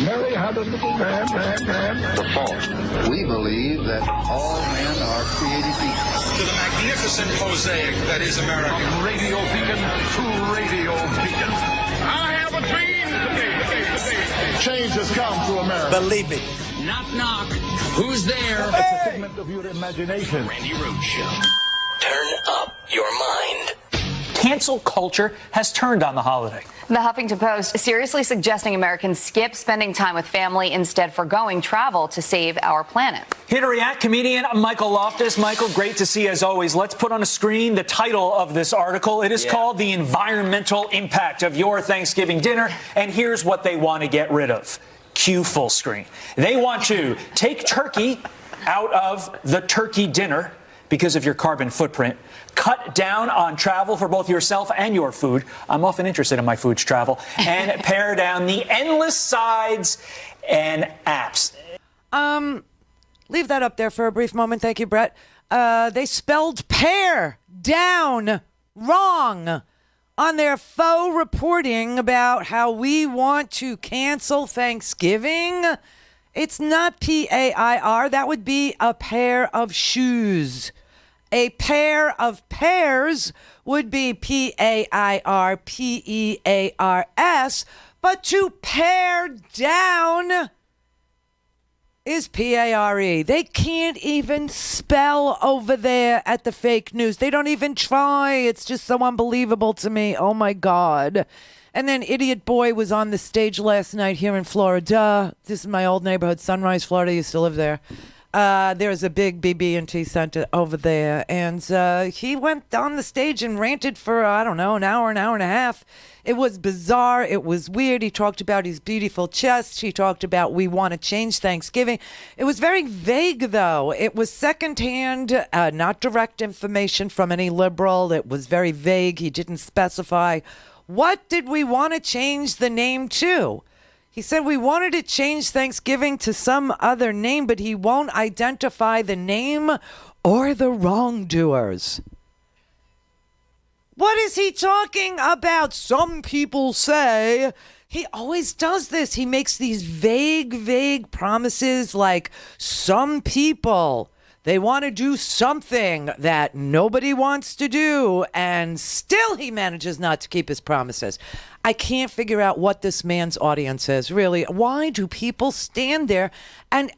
Mary had a little man. The fault. We believe that all men are created equal. To the magnificent mosaic that is America. From radio beacon to radio beacon. I have a dream today. Change has come to America. Believe me. Knock, knock. Who's there? It's a figment of your imagination. Randi Rhodes Show. Turn up your mind. Cancel culture has turned on the holiday. The Huffington Post seriously suggesting Americans skip spending time with family, instead forgoing travel to save our planet. Here to react, comedian Michael Loftus. Michael, great to see you as always. Let's put on a screen the title of this article. It is called The Environmental Impact of Your Thanksgiving Dinner. And here's what they want to get rid of. Cue full screen. They want to take turkey out of the turkey dinner because of your carbon footprint. Cut down on travel for both yourself and your food. I'm often interested in my food's travel. And pare down the endless sides and apps. Leave that up there for a brief moment. Thank you, Brett. They spelled pare down wrong on their faux reporting about how we want to cancel Thanksgiving. It's not P-A-I-R. That would be a pair of shoes. A pair of pears would be P-A-I-R-P-E-A-R-S, but to pare down is P-A-R-E. They can't even spell over there at the fake news. They don't even try. It's just so unbelievable to me. Oh, my God. And then Idiot Boy was on the stage last night here in Florida. This is my old neighborhood, Sunrise, Florida. I used to live there. There's a big BB&T center over there. And he went on the stage and ranted for, I don't know, an hour and a half. It was bizarre. It was weird. He talked about his beautiful chest. He talked about we want to change Thanksgiving. It was very vague, though. It was secondhand, not direct information from any liberal. It was very vague. He didn't specify. What did we want to change the name to? He said we wanted to change Thanksgiving to some other name, but he won't identify the name or the wrongdoers. What is he talking about? Some people say. He always does this. He makes these vague promises like some people, they want to do something that nobody wants to do, and still he manages not to keep his promises. I can't figure out what this man's audience is, really. Why do people stand there and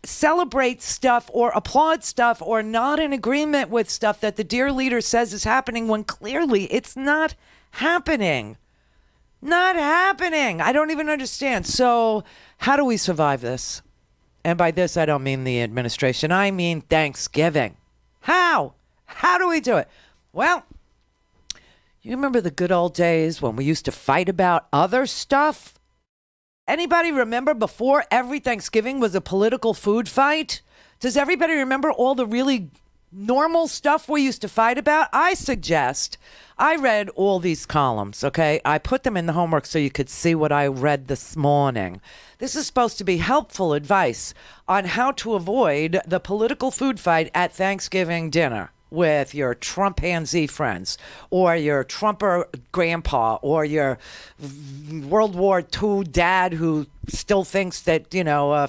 celebrate stuff or applaud stuff or not in agreement with stuff that the dear leader says is happening when clearly it's not happening? Not happening. I don't even understand. So how do we survive this? And by this, I don't mean the administration. I mean Thanksgiving. How? How do we do it? Well, you remember the good old days when we used to fight about other stuff? Anybody remember before every Thanksgiving was a political food fight? Does everybody remember all the really normal stuff we used to fight about? I suggest I read all these columns, okay? I put them in the homework so you could see what I read this morning. This is supposed to be helpful advice on how to avoid the political food fight at Thanksgiving dinner with your Trumpanzee friends or your Trumper grandpa or your World War II dad who still thinks that,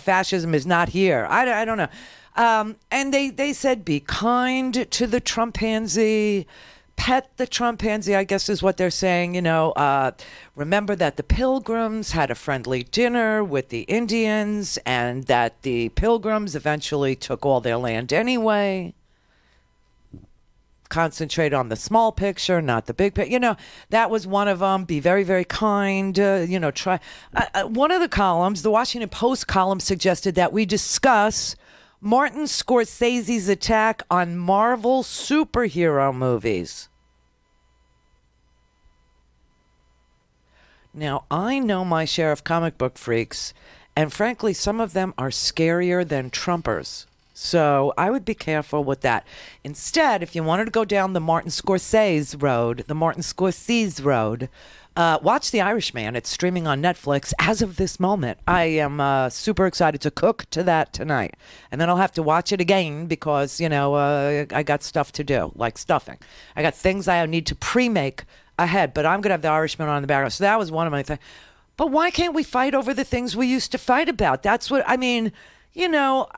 fascism is not here. I don't know. And they said, be kind to the Trumpanzee, pet the Trumpanzee, I guess is what they're saying. Remember that the Pilgrims had a friendly dinner with the Indians and that the Pilgrims eventually took all their land anyway. Concentrate on the small picture, not the big picture. That was one of them. Be very, very kind. Try. One of the columns, the Washington Post column, suggested that we discuss Martin Scorsese's attack on Marvel superhero movies. Now, I know my share of comic book freaks, and frankly, some of them are scarier than Trumpers. So I would be careful with that. Instead, if you wanted to go down the Martin Scorsese road, watch The Irishman. It's streaming on Netflix as of this moment. I am super excited to cook to that tonight. And then I'll have to watch it again because, I got stuff to do, like stuffing. I got things I need to pre-make ahead, but I'm going to have The Irishman on in the background. So that was one of my things. But why can't we fight over the things we used to fight about? That's what, I mean, you know,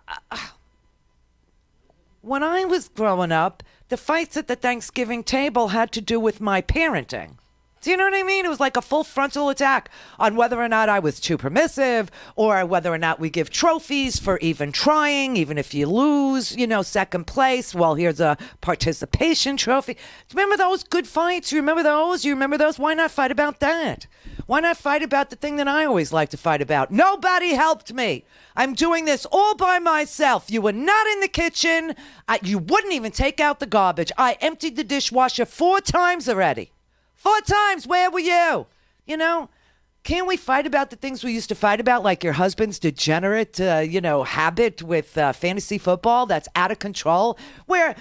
when I was growing up, the fights at the Thanksgiving table had to do with my parenting. Do you know what I mean? It was like a full frontal attack on whether or not I was too permissive or whether or not we give trophies for even trying, even if you lose, you know, second place. Well, here's a participation trophy. Remember those good fights? You remember those? You remember those? Why not fight about that? Why not fight about the thing that I always like to fight about? Nobody helped me. I'm doing this all by myself. You were not in the kitchen. You wouldn't even take out the garbage. I emptied the dishwasher 4 times already. 4 times. Where were you? You know, can't we fight about the things we used to fight about, like your husband's degenerate, habit with fantasy football that's out of control? Where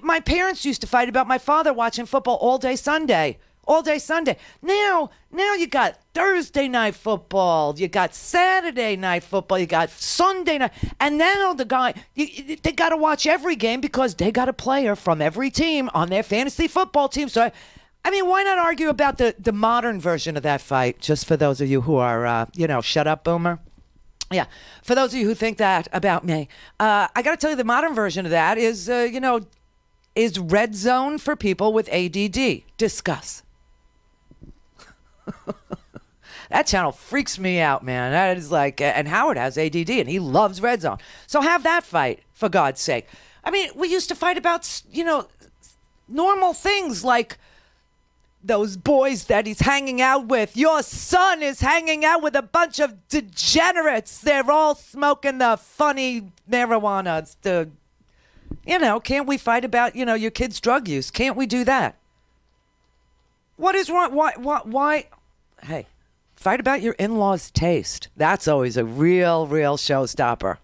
my parents used to fight about my father watching football all day Sunday. All day Sunday. Now you got Thursday night football. You got Saturday night football. You got Sunday night. And now they got to watch every game because they got a player from every team on their fantasy football team. So, I mean, why not argue about the modern version of that fight? Just for those of you who are, shut up, boomer. Yeah. For those of you who think that about me, I got to tell you the modern version of that is red zone for people with ADD. Discuss. That channel freaks me out, man. That is like, and Howard has ADD and he loves red zone. So have that fight, for God's sake. I mean, we used to fight about, normal things like those boys that he's hanging out with. Your son is hanging out with a bunch of degenerates. They're all smoking the funny marijuana. Can't we fight about, your kid's drug use? Can't we do that? What is wrong? Why? Hey, fight about your in-laws' taste. That's always a real showstopper.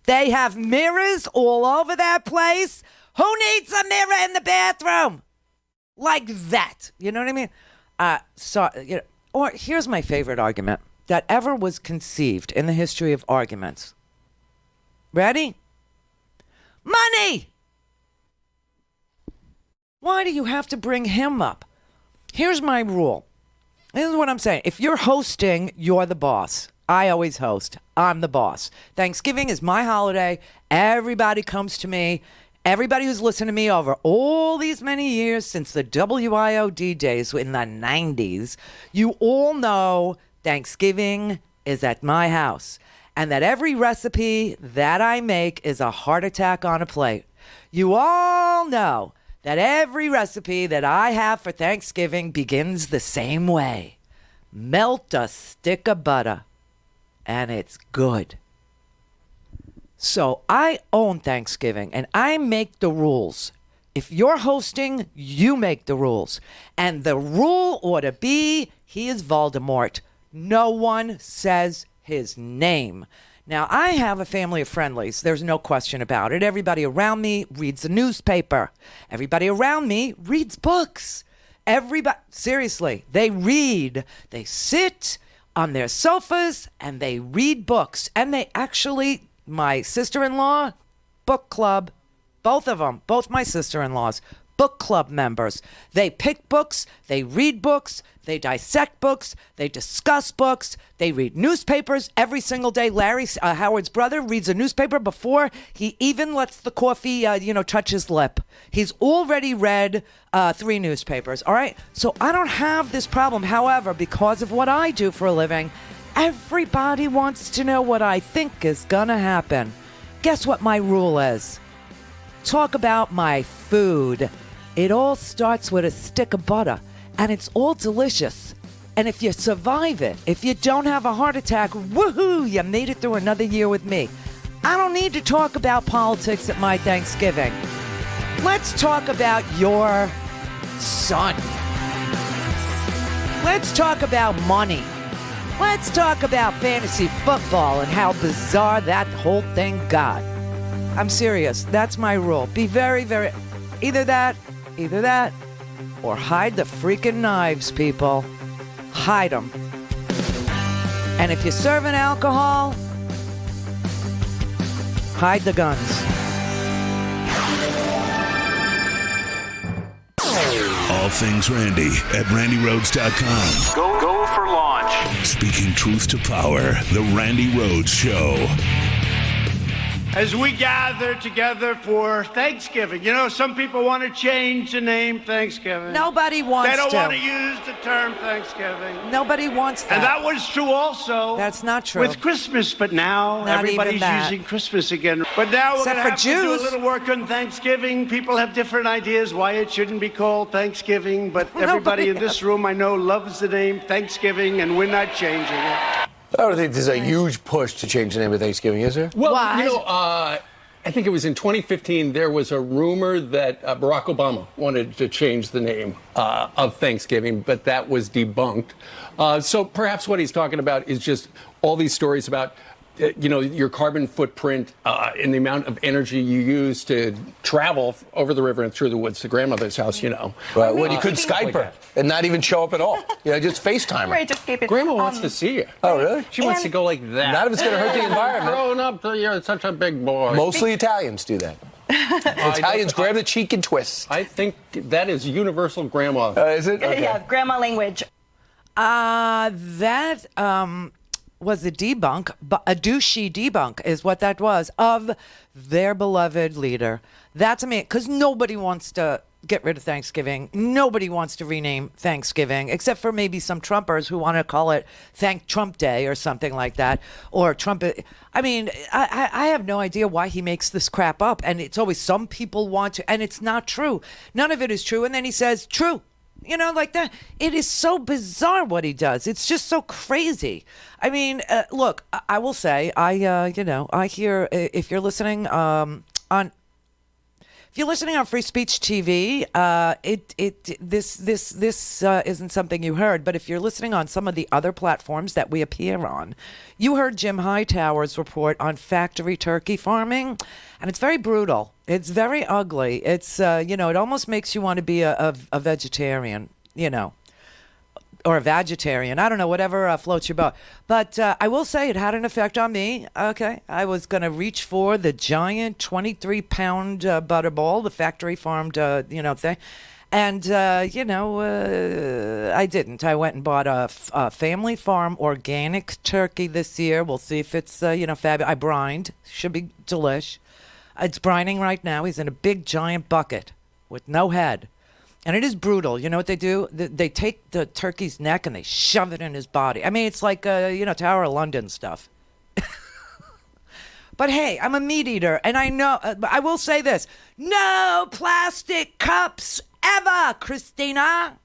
They have mirrors all over that place. Who needs a mirror in the bathroom? Like that. You know what I mean? Or here's my favorite argument that ever was conceived in the history of arguments. Ready? Money! Why do you have to bring him up? Here's my rule. This is what I'm saying. If you're hosting, you're the boss. I always host. I'm the boss. Thanksgiving is my holiday. Everybody comes to me. Everybody who's listened to me over all these many years since the WIOD days in the 90s, you all know Thanksgiving is at my house. And that every recipe that I make is a heart attack on a plate. You all know that every recipe that I have for Thanksgiving begins the same way. Melt a stick of butter, and it's good. So I own Thanksgiving, and I make the rules. If you're hosting, you make the rules. And the rule ought to be, he is Voldemort. No one says his name. Now, I have a family of friendlies. There's no question about it. Everybody around me reads the newspaper. Everybody around me reads books. Seriously, they read. They sit on their sofas and they read books. And they actually, my sister-in-law, book club, both of them, both my sister-in-laws, book club members. They pick books, they read books, they dissect books, they discuss books, they read newspapers every single day. Larry, Howard's brother, reads a newspaper before he even lets the coffee, touch his lip. He's already read 3 newspapers, all right? So I don't have this problem. However, because of what I do for a living, everybody wants to know what I think is gonna happen. Guess what my rule is? Talk about my food. It all starts with a stick of butter, and it's all delicious. And if you survive it, if you don't have a heart attack, woohoo, you made it through another year with me. I don't need to talk about politics at my Thanksgiving. Let's talk about your son. Let's talk about money. Let's talk about fantasy football and how bizarre that whole thing got. I'm serious. That's my rule. Be very, very... Either that, or hide the freaking knives, people. Hide them. And if you're serving alcohol, hide the guns. all things Randy at randyrhodes.com. Go for launch. Speaking truth to power, the Randi Rhodes Show. As we gather together for Thanksgiving, you know, some people want to change the name Thanksgiving. Nobody wants to. They don't want to use the term Thanksgiving. Nobody wants that. And that was true also. That's not true. With Christmas, but now Not everybody's even that. using Christmas again. But now we're Except going to for have to do Jews. a little work on Thanksgiving. People have different ideas why it shouldn't be called Thanksgiving, but everybody in this room I know loves the name Thanksgiving, and we're not changing it. I don't think there's a huge push to change the name of Thanksgiving, is there? Well, Why? you know, I think it was in 2015, there was a rumor that Barack Obama wanted to change the name of Thanksgiving, but that was debunked. So perhaps what he's talking about is just all these stories about your carbon footprint and the amount of energy you use to travel over the river and through the woods to grandmother's house, you know. Well, you could Skype her and not even show up at all. Just FaceTime her. Right, just keep it. Grandma wants to see you. Oh, really? She wants to go like that. Not if it's going to hurt the environment. Growing up, you're such a big boy. Mostly Italians do that. Italians grab the cheek and twist. I think that is universal grandma. Is it? Okay. Yeah, grandma language. That was a debunk, a douchey debunk is what that was, of their beloved leader. That's because nobody wants to get rid of Thanksgiving. Nobody wants to rename Thanksgiving, except for maybe some Trumpers who want to call it Thank Trump Day or something like that. Or Trump. I mean, I have no idea why he makes this crap up. And it's always some people want to, and it's not true. None of it is true. And then he says, true. You know, like that. It is so bizarre what he does. It's just so crazy. I mean, look, I will say, I hear if you're listening if you're listening on Free Speech TV, this isn't something you heard. But if you're listening on some of the other platforms that we appear on, you heard Jim Hightower's report on factory turkey farming, and it's very brutal. It's very ugly. It's it almost makes you want to be a vegetarian, or a vegetarian. I don't know, whatever floats your boat. But I will say it had an effect on me. Okay. I was going to reach for the giant 23-pound butterball, the factory farmed, thing. And, I didn't. I went and bought a family farm organic turkey this year. We'll see if it's, fabulous. I brined. Should be delish. It's brining right now. He's in a big, giant bucket with no head. And it is brutal. You know what they do? They take the turkey's neck and they shove it in his body. I mean, it's like, Tower of London stuff. But hey, I'm a meat eater, and I know, I will say this. No plastic cups ever, Christina.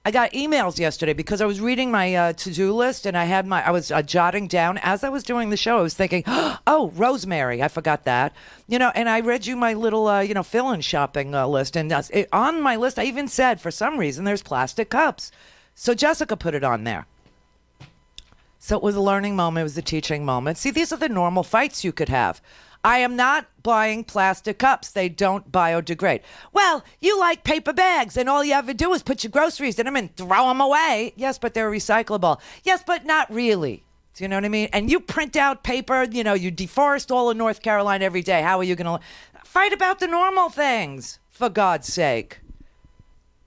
I got emails yesterday because I was reading my to-do list, and I was jotting down as I was doing the show. I was thinking, oh, rosemary, I forgot that, and I read you my little, fill-in shopping list, and on my list, I even said for some reason there's plastic cups, so Jessica put it on there. So it was a learning moment. It was a teaching moment. See, these are the normal fights you could have. I am not buying plastic cups. They don't biodegrade. Well, you like paper bags, and all you ever do is put your groceries in them and throw them away. Yes, but they're recyclable. Yes, but not really. Do you know what I mean? And you print out paper, you deforest all of North Carolina every day. How are you going to fight about the normal things, for God's sake?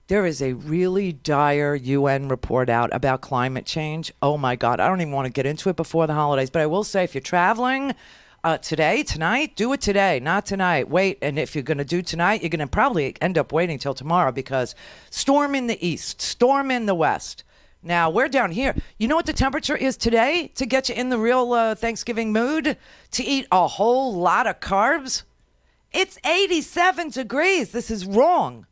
There is a really dire UN report out about climate change. Oh, my God. I don't even want to get into it before the holidays. But I will say, if you're traveling tonight, do it today, not tonight. Wait, and if you're going to do tonight, you're going to probably end up waiting till tomorrow because storm in the east, storm in the west. Now, we're down here. You know what the temperature is today to get you in the real Thanksgiving mood? To eat a whole lot of carbs? It's 87 degrees. This is wrong.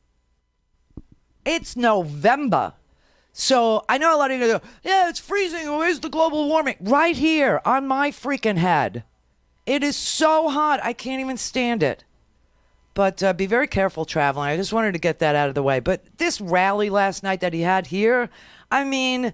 It's November. So I know a lot of you go, yeah, it's freezing. Where's the global warming? Right here on my freaking head. It is so hot. I can't even stand it. But be very careful traveling. I just wanted to get that out of the way. But this rally last night that he had here, I mean,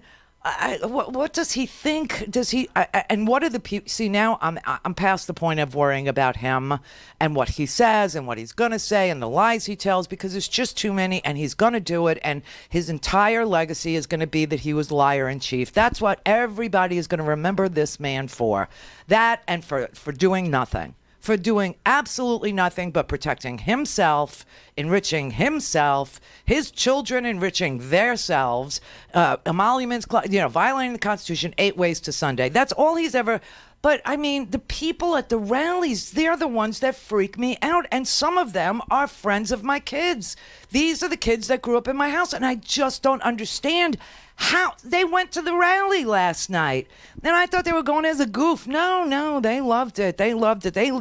what does he think? Does he? And what are the people? See, now I'm past the point of worrying about him and what he says and what he's going to say and the lies he tells, because there's just too many, and he's going to do it. And his entire legacy is going to be that he was liar in chief. That's what everybody is going to remember this man for. That and for doing nothing. for doing absolutely nothing but protecting himself, enriching himself, his children enriching themselves, emoluments, violating the Constitution, 8 ways to Sunday. That's all he's ever. But, I mean, the people at the rallies, they're the ones that freak me out. And some of them are friends of my kids. These are the kids that grew up in my house. And I just don't understand how they went to the rally last night. And I thought they were going as a goof. No, they loved it. They loved it. They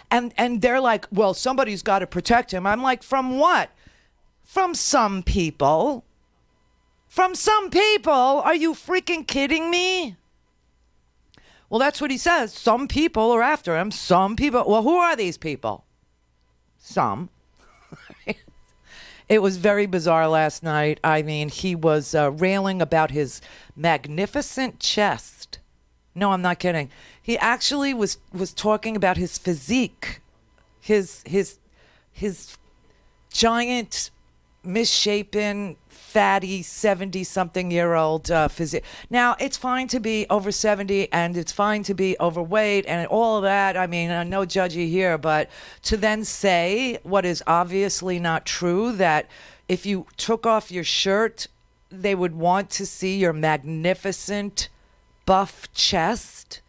and they're like, well, somebody's got to protect him. I'm like, from what? From some people. From some people? Are you freaking kidding me? Well, that's what he says. Some people are after him. Some people. Well, who are these people? Some. It was very bizarre last night. I mean, he was railing about his magnificent chest. No, I'm not kidding. He actually was talking about his physique, his giant, misshapen, fatty 70-something-year-old physique. Now, it's fine to be over 70 and it's fine to be overweight and all of that. I mean, no judgy here, but to then say what is obviously not true, that if you took off your shirt, they would want to see your magnificent buff chest.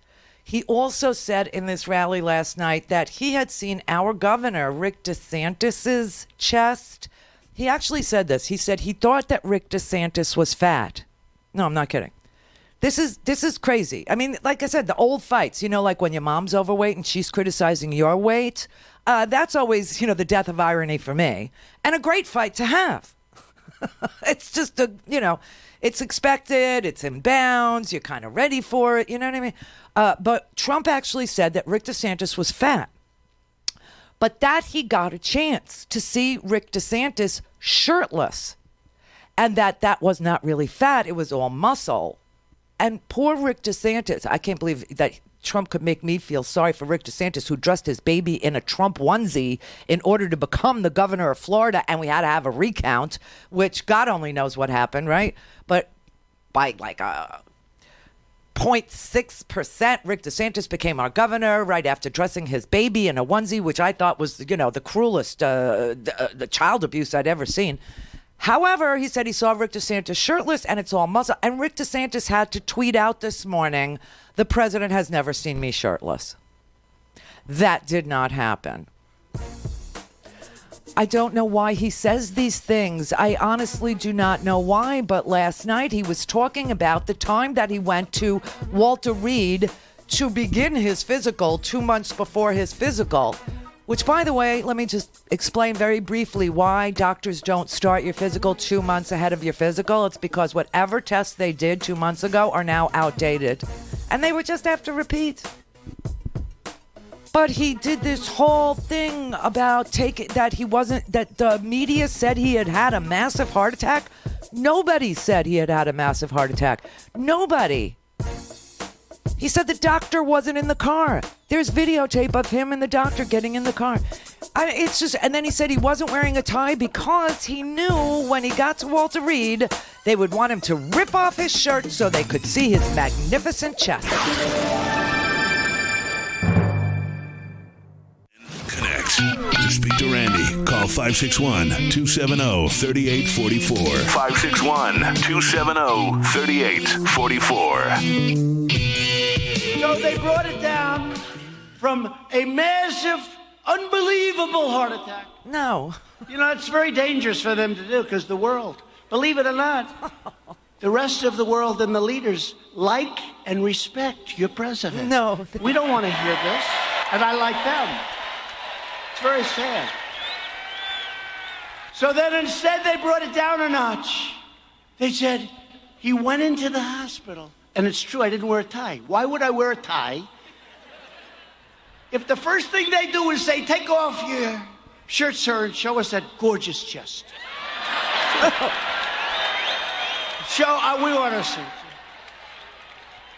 He also said in this rally last night that he had seen our governor, Rick DeSantis's chest. He actually said this. He said he thought that Rick DeSantis was fat. No, I'm not kidding. This is crazy. I mean, like I said, the old fights, like when your mom's overweight and she's criticizing your weight, that's always, the death of irony for me. And a great fight to have. It's just it's expected, it's in bounds, you're kind of ready for it, you know what I mean? But Trump actually said that Rick DeSantis was fat. But that he got a chance to see Rick DeSantis shirtless, and that was not really fat, it was all muscle. And poor Rick DeSantis, I can't believe that Trump could make me feel sorry for Rick DeSantis, who dressed his baby in a Trump onesie in order to become the governor of Florida, and we had to have a recount, which God only knows what happened, right? But by like 0.6%, Rick DeSantis became our governor right after dressing his baby in a onesie, which I thought was, the cruelest the child abuse I'd ever seen. However, he said he saw Rick DeSantis shirtless and it's all muscle. And Rick DeSantis had to tweet out this morning, the president has never seen me shirtless. That did not happen. I don't know why he says these things. I honestly do not know why. But last night he was talking about the time that he went to Walter Reed to begin his physical 2 months before his physical. Which, by the way, let me just explain very briefly why doctors don't start your physical 2 months ahead of your physical. It's because whatever tests they did 2 months ago are now outdated. And they would just have to repeat. But he did this whole thing about that the media said he had had a massive heart attack. Nobody said he had had a massive heart attack. Nobody. He said the doctor wasn't in the car. There's videotape of him and the doctor getting in the car. And then he said he wasn't wearing a tie because he knew when he got to Walter Reed, they would want him to rip off his shirt so they could see his magnificent chest. Connect. To speak to Randi, call 561-270-3844. 561-270-3844. So they brought it down from a massive, unbelievable heart attack. No. It's very dangerous for them to do because the world, believe it or not, the rest of the world and the leaders like and respect your president. No. We don't want to hear this, and I like them. It's very sad. So then instead they brought it down a notch. They said he went into the hospital. And it's true, I didn't wear a tie. Why would I wear a tie? If the first thing they do is say, take off your shirt, sir, and show us that gorgeous chest. We want to see it.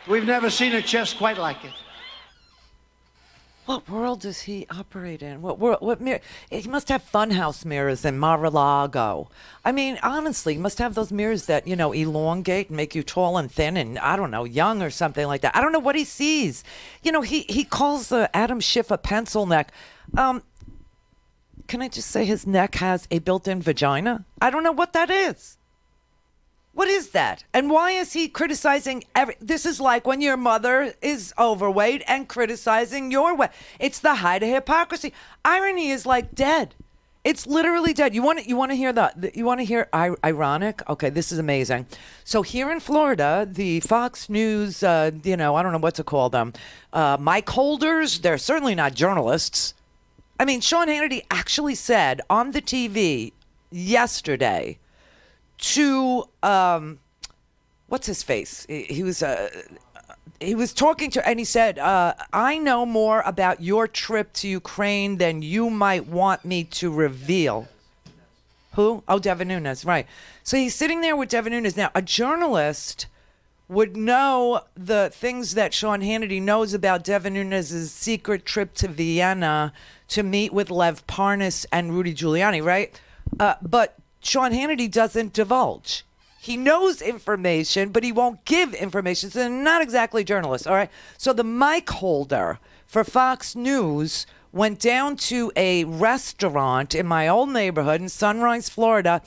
We've never seen a chest quite like it. What world does he operate in? What world? What mirror? He must have funhouse mirrors in Mar-a-Lago. I mean, honestly, he must have those mirrors that, elongate and make you tall and thin and, I don't know, young or something like that. I don't know what he sees. He calls Adam Schiff a pencil neck. Can I just say his neck has a built-in vagina? I don't know what that is. What is that? And why is he criticizing this is like when your mother is overweight and criticizing your weight. It's the height of hypocrisy. Irony is like dead. It's literally dead. You want to hear ironic? Okay, this is amazing. So here in Florida, the Fox News, I don't know what to call them, mic holders, they're certainly not journalists. I mean, Sean Hannity actually said on the TV yesterday to what's his face? He was talking to, and he said, "I know more about your trip to Ukraine than you might want me to reveal." Who? Oh, Devin Nunes, right? So he's sitting there with Devin Nunes. Now, a journalist would know the things that Sean Hannity knows about Devin Nunes' secret trip to Vienna to meet with Lev Parnas and Rudy Giuliani, right? But Sean Hannity doesn't divulge. He knows information, but he won't give information. So they're not exactly journalists, all right? So the mic holder for Fox News went down to a restaurant in my old neighborhood in Sunrise, Florida,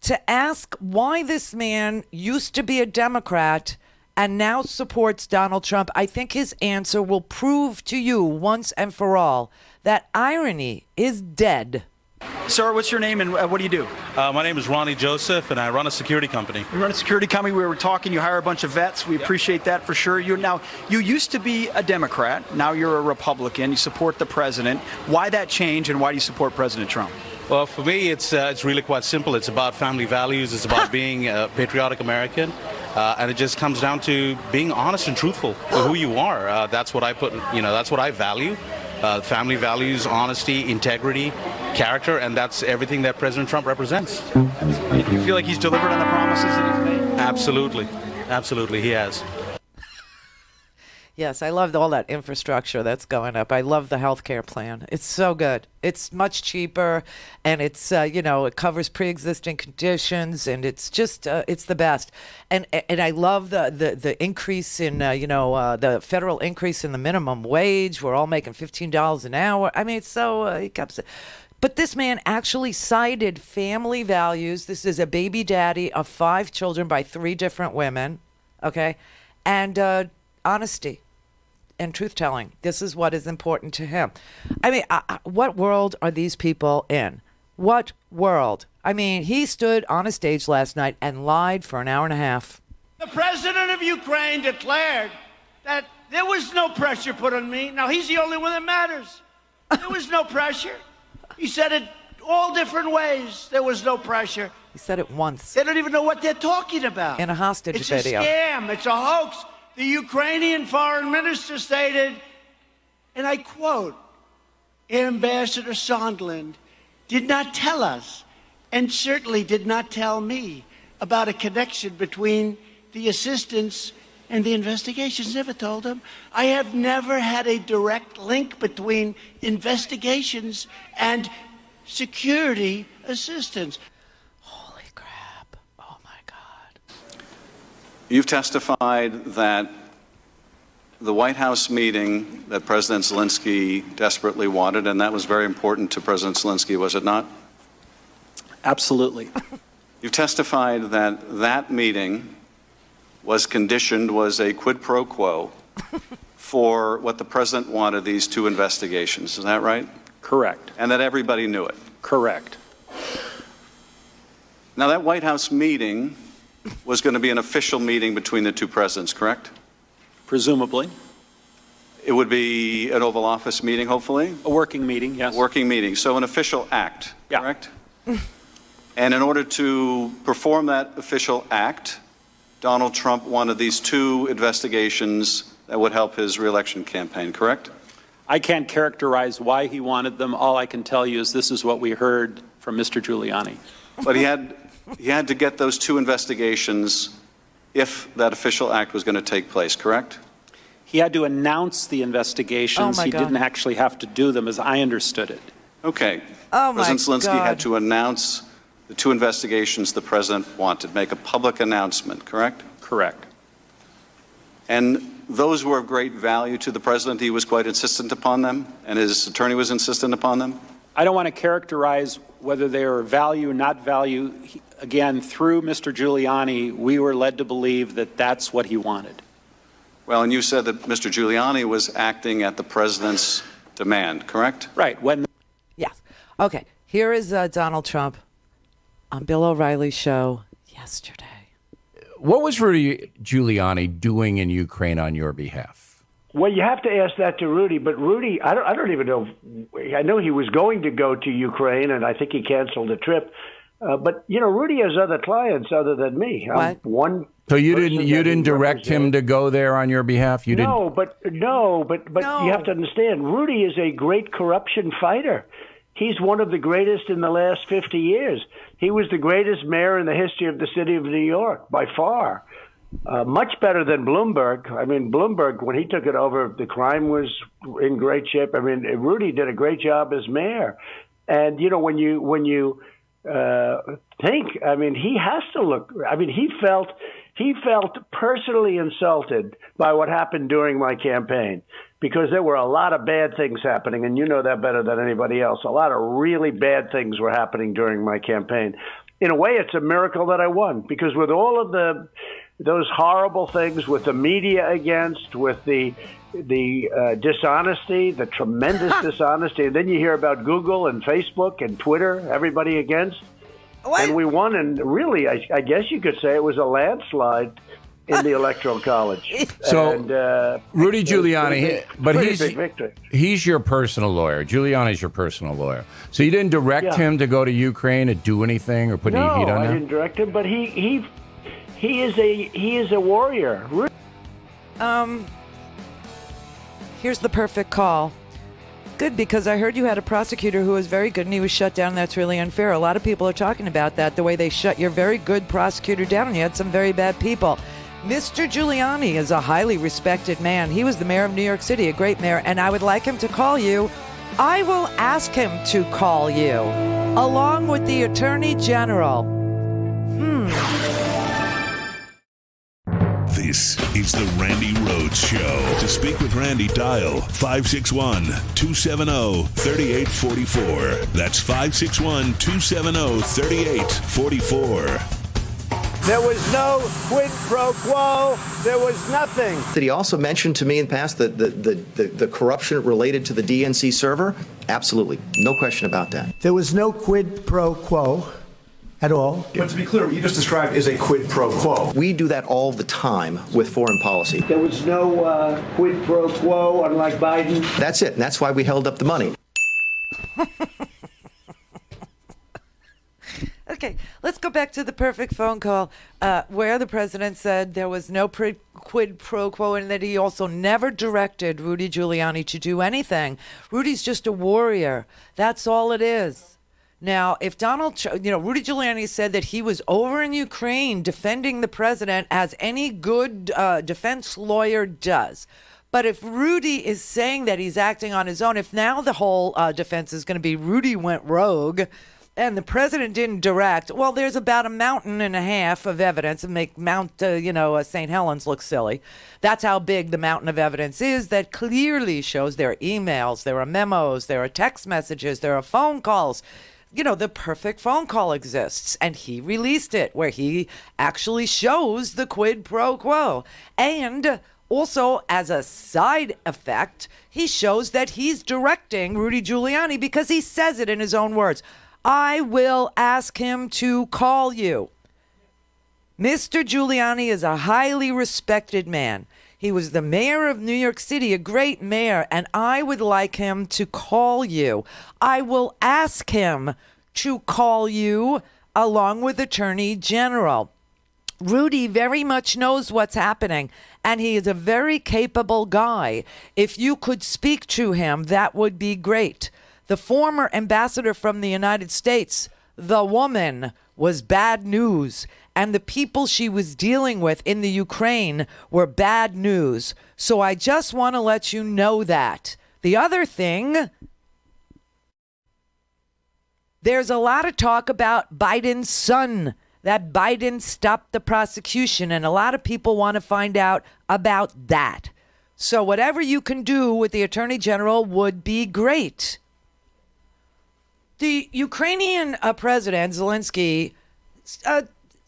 to ask why this man used to be a Democrat and now supports Donald Trump. I think his answer will prove to you once and for all that irony is dead. Sir, what's your name and what do you do? My name is Ronnie Joseph, and I run a security company. You run a security company. We were talking. You hire a bunch of vets. We appreciate that for sure. You used to be a Democrat. Now you're a Republican. You support the president. Why that change, and why do you support President Trump? Well, for me, it's really quite simple. It's about family values. It's about being a patriotic American, and it just comes down to being honest and truthful with who you are. That's what I that's what I value. Family values, honesty, integrity, character, and that's everything that President Trump represents. You feel like he's delivered on the promises that he's made? Absolutely. Absolutely, he has. Yes, I love all that infrastructure that's going up. I love the healthcare plan. It's so good. It's much cheaper, and it's it covers pre-existing conditions, and it's just it's the best. And I love the increase in the federal increase in the minimum wage. We're all making $15 an hour. I mean, it's so but this man actually cited family values. This is a baby daddy of 5 children by 3 different women, okay, and honesty and truth-telling. This is what is important to him. I mean, what world are these people in? What world? I mean, he stood on a stage last night and lied for an hour and a half. The president of Ukraine declared that there was no pressure put on me. Now, he's the only one that matters. There was no pressure. He said it all different ways. There was no pressure. He said it once. They don't even know what they're talking about. In a hostage video. It's a scam. It's a hoax. The Ukrainian foreign minister stated, and I quote, Ambassador Sondland did not tell us, and certainly did not tell me, about a connection between the assistance and the investigations. Never told him. I have never had a direct link between investigations and security assistance. You've testified that the White House meeting that President Zelensky desperately wanted, and that was very important to President Zelensky, was it not? Absolutely. You've testified that that meeting was a quid pro quo for what the president wanted, these 2 investigations. Is that right? Correct. And that everybody knew it? Correct. Now, that White House meeting was going to be an official meeting between the 2 presidents, correct? Presumably. It would be an Oval Office meeting, hopefully? A working meeting, yes. A working meeting. So an official act, correct? And in order to perform that official act, Donald Trump wanted these 2 investigations that would help his reelection campaign, correct? I can't characterize why he wanted them. All I can tell you is this is what we heard from Mr. Giuliani. But he had to get those 2 investigations if that official act was going to take place, correct? He had to announce the investigations. Oh, my he God. didn't actually have to do them, as I understood it. Okay. Oh, my President Zelensky God. had to announce the 2 investigations the president wanted, make a public announcement, correct? Correct. And those were of great value to the president. He was quite insistent upon them, and his attorney was insistent upon them? I don't want to characterize whether they are value or not value. Again, through Mr. Giuliani, we were led to believe that that's what he wanted. Well, and you said that Mr. Giuliani was acting at the president's demand, correct? Right. Yes. Okay. Here is Donald Trump on Bill O'Reilly's show yesterday. What was Rudy Giuliani doing in Ukraine on your behalf? Well, you have to ask that to Rudy, but Rudy, I don't even know. I know he was going to go to Ukraine, and I think he canceled the trip. But Rudy has other clients other than me. I'm one. So you didn't direct him to go there on your behalf? You didn't. No, but you have to understand, Rudy is a great corruption fighter. He's one of the greatest in the last 50 years. He was the greatest mayor in the history of the city of New York, by far. Much better than Bloomberg. I mean, Bloomberg, when he took it over, the crime was in great shape. I mean, Rudy did a great job as mayor. And, when you think, I mean, he has to look, I mean, he felt personally insulted by what happened during my campaign, because there were a lot of bad things happening, and you know that better than anybody else. A lot of really bad things were happening during my campaign. In a way, it's a miracle that I won, because with all of those horrible things, with the media against, with the dishonesty, the tremendous dishonesty, and then you hear about Google and Facebook and Twitter, everybody against. What? And we won, and really, I guess you could say it was a landslide in the Electoral College. So, and, Rudy Giuliani, big victory. He's your personal lawyer. Giuliani's your personal lawyer. So you didn't direct him to go to Ukraine to do anything or put any heat on him? No, I didn't direct him, but he is a warrior. Here's the perfect call. Good, because I heard you had a prosecutor who was very good and he was shut down. That's really unfair. A lot of people are talking about that, the way they shut your very good prosecutor down, and you had some very bad people. Mr. Giuliani is a highly respected man. He was the mayor of New York City, a great mayor, and I would like him to call you. I will ask him to call you, along with the Attorney General. This is the Randi Rhodes Show. To speak with Randi, dial 561-270-3844. That's 561-270-3844. There was no quid pro quo. There was nothing. Did he also mention to me in the past the corruption related to the DNC server? Absolutely. No question about that. There was no quid pro quo at all. But to be clear, what you just described is a quid pro quo. We do that all the time with foreign policy. There was no quid pro quo, unlike Biden. That's it. And that's why we held up the money. Okay, let's go back to the perfect phone call where the president said there was no quid pro quo and that he also never directed Rudy Giuliani to do anything. Rudy's just a warrior. That's all it is. Now, if Rudy Giuliani said that he was over in Ukraine defending the president, as any good defense lawyer does. But if Rudy is saying that he's acting on his own, if now the whole defense is going to be Rudy went rogue and the president didn't direct, well, there's about 1.5 mountains of evidence and make Mount, St. Helens look silly. That's how big the mountain of evidence is that clearly shows there are emails, there are memos, there are text messages, there are phone calls. The perfect phone call exists, and he released it where he actually shows the quid pro quo. And also, as a side effect, he shows that he's directing Rudy Giuliani because he says it in his own words. I will ask him to call you. Mr. Giuliani is a highly respected man. He was the mayor of New York City, a great mayor, and I would like him to call you. I will ask him to call you along with Attorney General. Rudy very much knows what's happening, and he is a very capable guy. If you could speak to him, that would be great. The former ambassador from the United States, the woman, was bad news. and the people she was dealing with in the Ukraine were bad news. So I just want to let you know that. The other thing, there's a lot of talk about Biden's son, that Biden stopped the prosecution, and a lot of people want to find out about that. So whatever you can do with the Attorney General would be great. The Ukrainian President Zelensky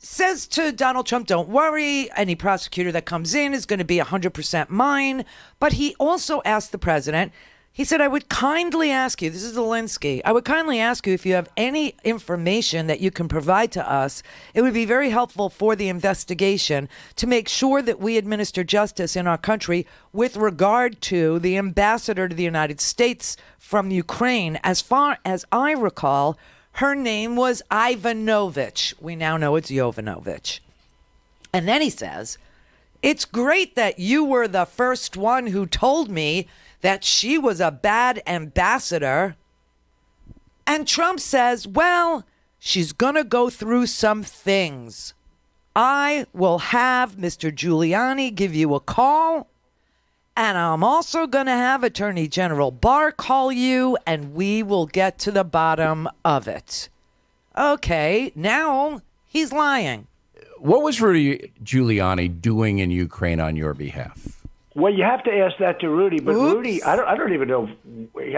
says to Donald Trump, don't worry, any prosecutor that comes in is going to be 100% mine. But he also asked the president, he said, I would kindly ask you, this is Zelensky, I would kindly ask you if you have any information that you can provide to us. It would be very helpful for the investigation to make sure that we administer justice in our country with regard to the ambassador to the United States from Ukraine. As far as I recall, her name was Ivanovich. We now know it's Yovanovitch. And then he says, it's great that you were the first one who told me that she was a bad ambassador. And Trump says, well, she's going to go through some things. I will have Mr. Giuliani give you a call, and I'm also going to have Attorney General Barr call you, and we will get to the bottom of it. Okay, now he's lying. What was Rudy Giuliani doing in Ukraine on your behalf? Well, you have to ask that to Rudy. But Oops. Rudy, I don't even know.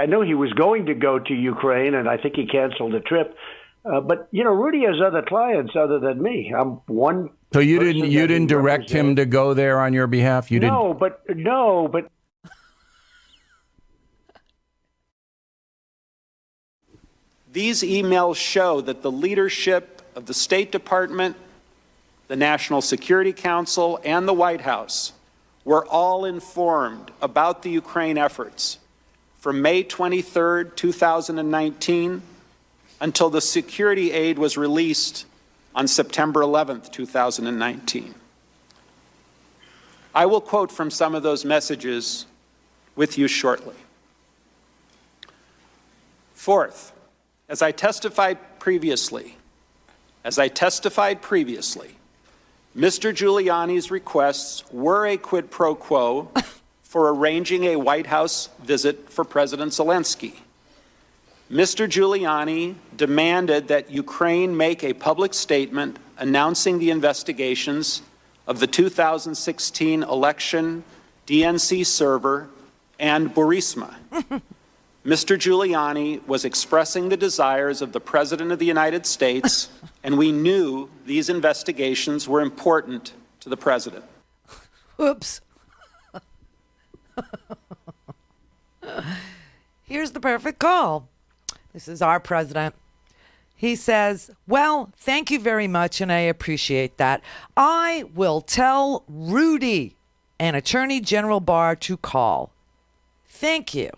I know he was going to go to Ukraine, and I think he canceled the trip. But you know, Rudy has other clients other than me. I'm one. So you didn't direct him to go there on your behalf. You no, didn't. but These emails show that the leadership of the State Department, the National Security Council, and the White House were all informed about the Ukraine efforts from May 23rd, 2019 until the security aid was released on September 11th, 2019. I will quote from some of those messages with you shortly. Fourth, as I testified previously, Mr. Giuliani's requests were a quid pro quo for arranging a White House visit for President Zelensky. Mr. Giuliani demanded that Ukraine make a public statement announcing the investigations of the 2016 election, DNC server, and Burisma. Mr. Giuliani was expressing the desires of the President of the United States, and we knew these investigations were important to the President. Oops. Here's the perfect call. This is our president. He says, well, thank you very much, and I appreciate that. I will tell Rudy and Attorney General Barr to call. Thank you.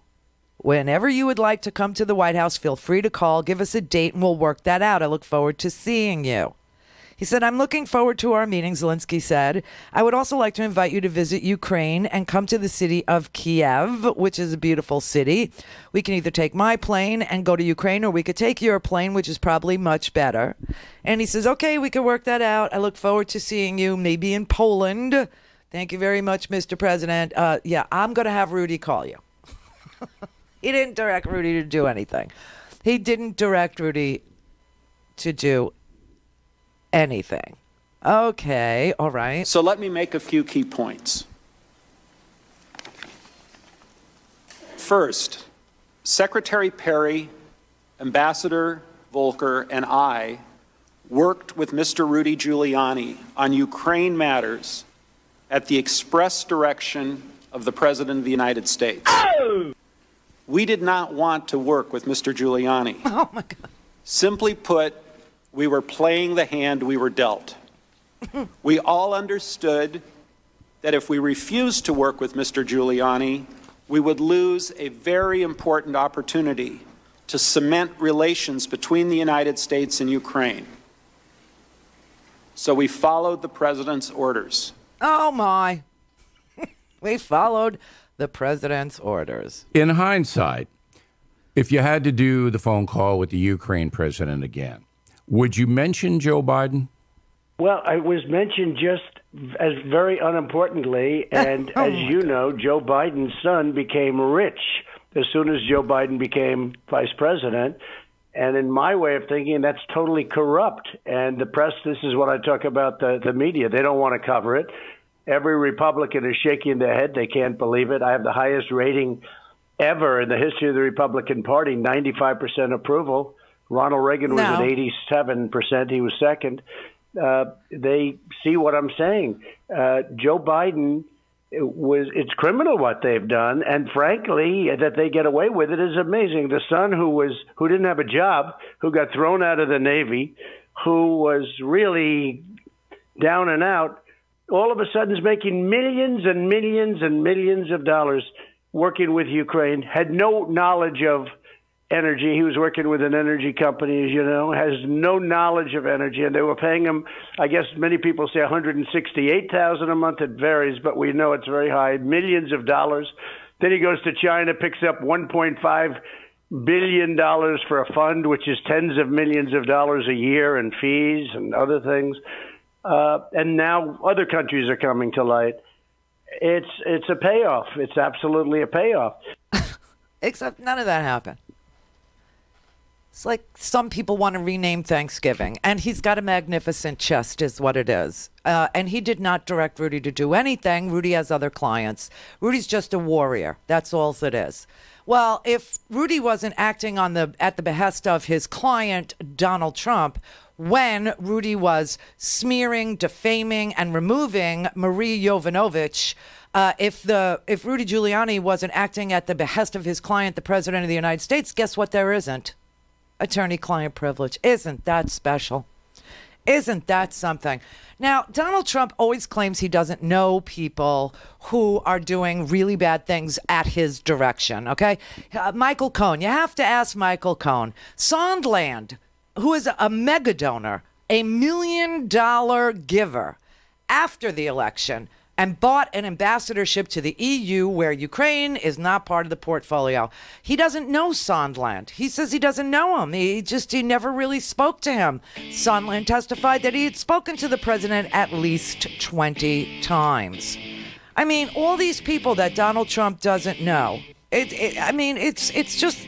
Whenever you would like to come to the White House, feel free to call. Give us a date and we'll work that out. I look forward to seeing you. He said, I'm looking forward to our meeting, Zelensky said. I would also like to invite you to visit Ukraine and come to the city of Kiev, which is a beautiful city. We can either take my plane and go to Ukraine, or we could take your plane, which is probably much better. And he says, okay, we can work that out. I look forward to seeing you, maybe in Poland. Thank you very much, Mr. President. Yeah, I'm going to have Rudy call you. He didn't direct Rudy to do anything. He didn't direct Rudy to do anything. Okay, all right. So let me make a few key points. First, Secretary Perry, Ambassador Volker, and I worked with Mr. Rudy Giuliani on Ukraine matters at the express direction of the President of the United States. Oh! We did not want to work with Mr. Giuliani. Oh, my God. Simply put, we were playing the hand we were dealt. We all understood that if we refused to work with Mr. Giuliani, we would lose a very important opportunity to cement relations between the United States and Ukraine. So we followed the president's orders. Oh, my. We followed the president's orders. In hindsight, if you had to do the phone call with the Ukraine president again, would you mention Joe Biden? Well, it was mentioned just as very unimportantly, and as you know, Joe Biden's son became rich as soon as Joe Biden became vice president. And in my way of thinking, that's totally corrupt. And the press, this is what I talk about the media. They don't want to cover it. Every Republican is shaking their head. They can't believe it. I have the highest rating ever in the history of the Republican Party, 95% approval. Ronald Reagan was at 87%. He was second. They see what I'm saying. Joe Biden it's criminal what they've done, and frankly, that they get away with it is amazing. The son who didn't have a job, who got thrown out of the Navy, who was really down and out, all of a sudden is making millions and millions and millions of dollars working with Ukraine, had no knowledge of energy. He was working with an energy company, as you know, has no knowledge of energy, and they were paying him, I guess many people say $168,000 a month. It varies, but we know it's very high, millions of dollars. Then he goes to China, picks up $1.5 billion for a fund, which is tens of millions of dollars a year in fees and other things. And now other countries are coming to light. It's a payoff. It's absolutely a payoff. Except none of that happened. It's like some people want to rename Thanksgiving, and he's got a magnificent chest is what it is. And he did not direct Rudy to do anything. Rudy has other clients. Rudy's just a warrior. That's all it is. Well, if Rudy wasn't acting at the behest of his client, Donald Trump, when Rudy was smearing, defaming, and removing Marie Yovanovitch, if Rudy Giuliani wasn't acting at the behest of his client, the President of the United States, guess what there isn't? Attorney-client privilege. Isn't that special? Isn't that something? Now, Donald Trump always claims he doesn't know people who are doing really bad things at his direction, okay? Michael Cohen, you have to ask Michael Cohen. Sondland, who is a mega donor, $1 million giver after the election, and bought an ambassadorship to the EU where Ukraine is not part of the portfolio. He doesn't know Sondland. He says he doesn't know him. He never really spoke to him. Sondland testified that he had spoken to the president at least 20 times. I mean, all these people that Donald Trump doesn't know. It's just,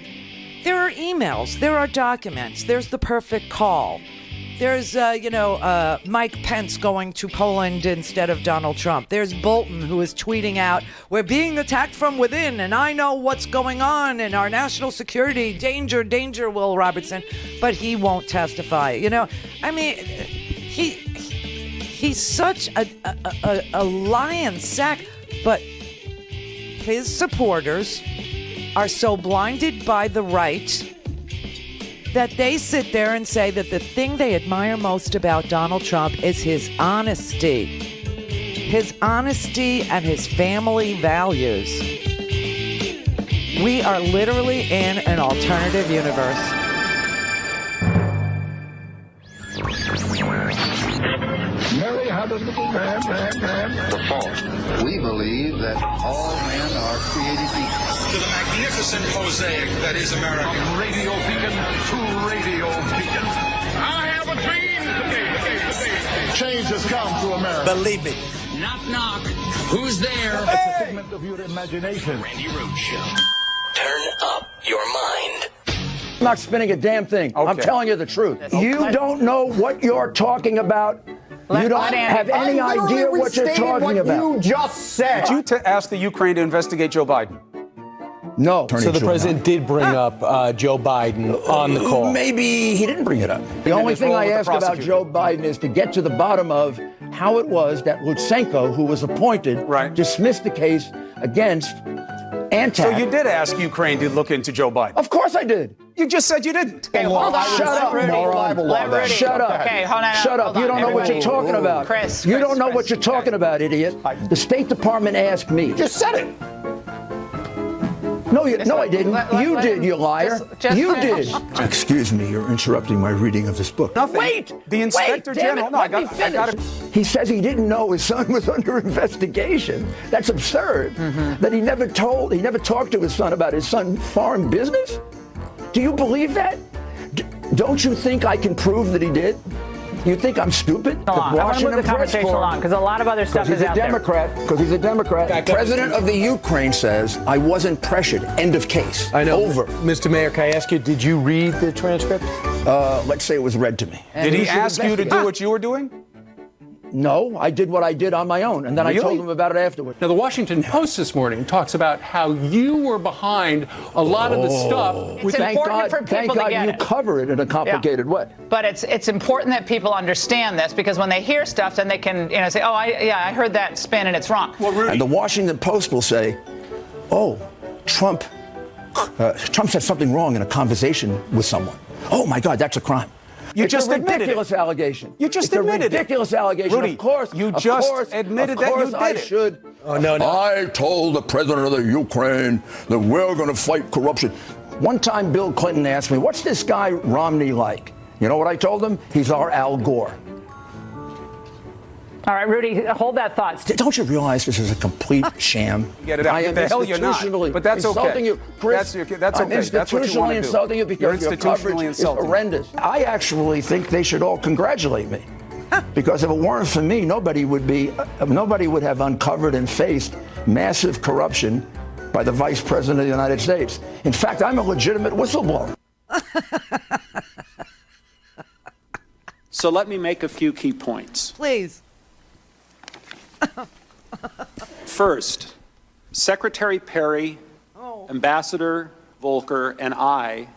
there are emails, there are documents, there's the perfect call. There's, Mike Pence going to Poland instead of Donald Trump. There's Bolton, who is tweeting out, "We're being attacked from within, and I know what's going on in our national security. Danger, danger, Will Robertson." But he won't testify. He's such a lion sack. But his supporters are so blinded by the right that they sit there and say that the thing they admire most about Donald Trump is his honesty. His honesty and his family values. We are literally in an alternative universe. Mary had a little lamb. The fault. We believe that all men are created equal. To the magnificent mosaic that is America. From radio beacon to radio beacon. I have a dream today. Change has come to America. Believe me. Knock, knock. Who's there? It's a figment of your imagination. Randi Rhodes Show. Turn up your mind. I'm not spinning a damn thing. Okay. I'm telling you the truth. You don't know what you're talking about. You don't have any idea what you're talking about. You just said. Did you ask the Ukraine to investigate Joe Biden? No. So the president did bring up Joe Biden on the call. Maybe he didn't bring it up. The only thing I ask about Joe Biden is to get to the bottom of how it was that Lutsenko, who was appointed, dismissed the case against Antak. So you did ask Ukraine to look into Joe Biden? Of course I did. You just said you didn't. Okay, hold on. Shut up, moron. Shut up. Okay, hold on. Shut up. You don't know what you're talking about. Chris, you don't know what you're talking about, idiot. The State Department asked me. You just said it. No, I didn't. You did, you liar. You did. Excuse me, you're interrupting my reading of this book. Nothing. Wait! The Inspector General. No, I got it. He says he didn't know his son was under investigation. That's absurd. That he never talked to his son about his son's foreign business? Do you believe that? Don't you think I can prove that he did? You think I'm stupid? I want to move the conversation along because a lot of other stuff is out there. Because he's a Democrat. President of the Ukraine says, I wasn't pressured. End of case. I know. Over. Mr. Mayor, can I ask you, did you read the transcript? Let's say it was read to me. Did he ask you to do what you were doing? No, I did what I did on my own, and then I told him about it afterwards. Now, the Washington Post this morning talks about how you were behind a lot of the stuff. It's important for people to get it. You cover it in a complicated way. But it's important that people understand this because when they hear stuff, then they can say, oh, I heard that spin and it's wrong. Well, Rudy. And the Washington Post will say, oh, Trump said something wrong in a conversation with someone. Oh, my God, that's a crime. You just admitted it. Ridiculous allegation. You just admitted it. Ridiculous allegation. Rudy, of course. You just admitted that you did I it. should. Oh, no. I told the president of the Ukraine that we're going to fight corruption. One time Bill Clinton asked me, what's this guy Romney like? You know what I told him? He's our Al Gore. All right, Rudy, hold that thought. Don't you realize this is a complete sham? Get it out. I am the hell you're not. But that's okay. Insulting you. Chris, that's okay. I'm institutionally insulting you because your coverage is horrendous. I actually think they should all congratulate me. Because if it weren't for me, nobody would have uncovered and faced massive corruption by the Vice President of the United States. In fact, I'm a legitimate whistleblower. So let me make a few key points. Please. First, Secretary Perry, Ambassador Volker, and I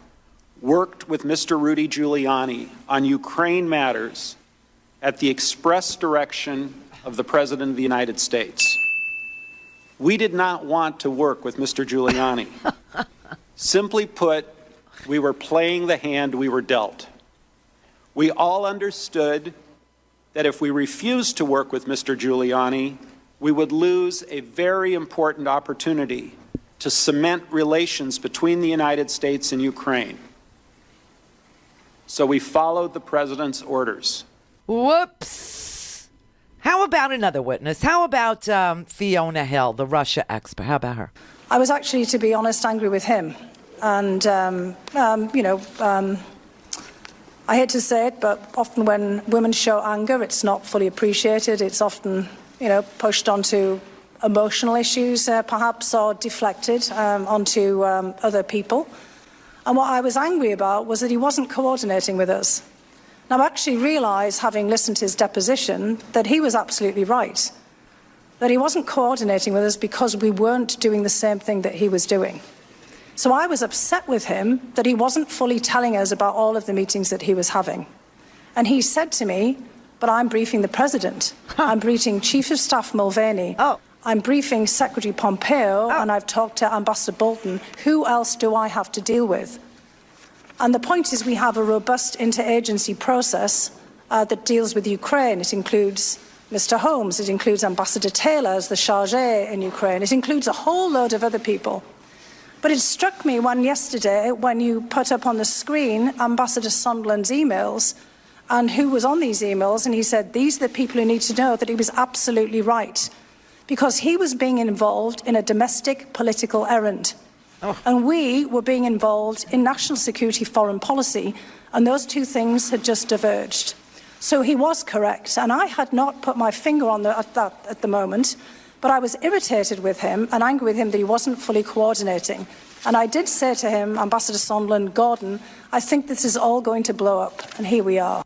worked with Mr. Rudy Giuliani on Ukraine matters at the express direction of the President of the United States. We did not want to work with Mr. Giuliani. Simply put, we were playing the hand we were dealt. We all understood that if we refused to work with Mr. Giuliani, we would lose a very important opportunity to cement relations between the United States and Ukraine. So we followed the president's orders. Whoops. How about another witness? How about Fiona Hill, the Russia expert? How about her? I was actually, to be honest, angry with him. And, I hate to say it, but often when women show anger, it's not fully appreciated. It's often, pushed onto emotional issues, perhaps, or deflected onto other people. And what I was angry about was that he wasn't coordinating with us. Now, I actually realised, having listened to his deposition, that he was absolutely right. That he wasn't coordinating with us because we weren't doing the same thing that he was doing. So I was upset with him that he wasn't fully telling us about all of the meetings that he was having. And he said to me, but I'm briefing the president. I'm briefing Chief of Staff Mulvaney. I'm briefing Secretary Pompeo, and I've talked to Ambassador Bolton. Who else do I have to deal with? And the point is we have a robust interagency process that deals with Ukraine. It includes Mr. Holmes. It includes Ambassador Taylor as the chargé in Ukraine. It includes a whole load of other people. But it struck me yesterday when you put up on the screen Ambassador Sondland's emails and who was on these emails, and he said, these are the people who need to know, that he was absolutely right. Because he was being involved in a domestic political errand. And we were being involved in national security foreign policy, and those two things had just diverged. So he was correct, and I had not put my finger on that at the moment. But I was irritated with him and angry with him that he wasn't fully coordinating. And I did say to him, Ambassador Sondland, Gordon, I think this is all going to blow up. And here we are.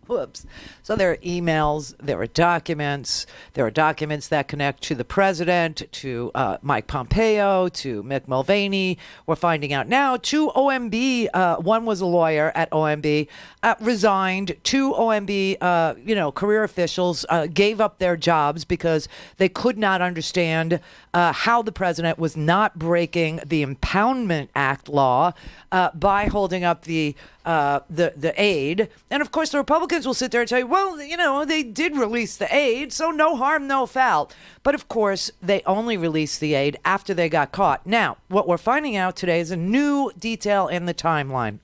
Whoops. So there are emails, there are documents that connect to the president, to Mike Pompeo, to Mick Mulvaney. We're finding out now 2 OMB, one was a lawyer at OMB, resigned. 2 OMB, career officials gave up their jobs because they could not understand how the president was not breaking the Impoundment Act law by holding up the aid. And of course, the Republicans will sit there and tell you, well, they did release the aid, so no harm, no foul. But of course, they only released the aid after they got caught. Now, what we're finding out today is a new detail in the timeline.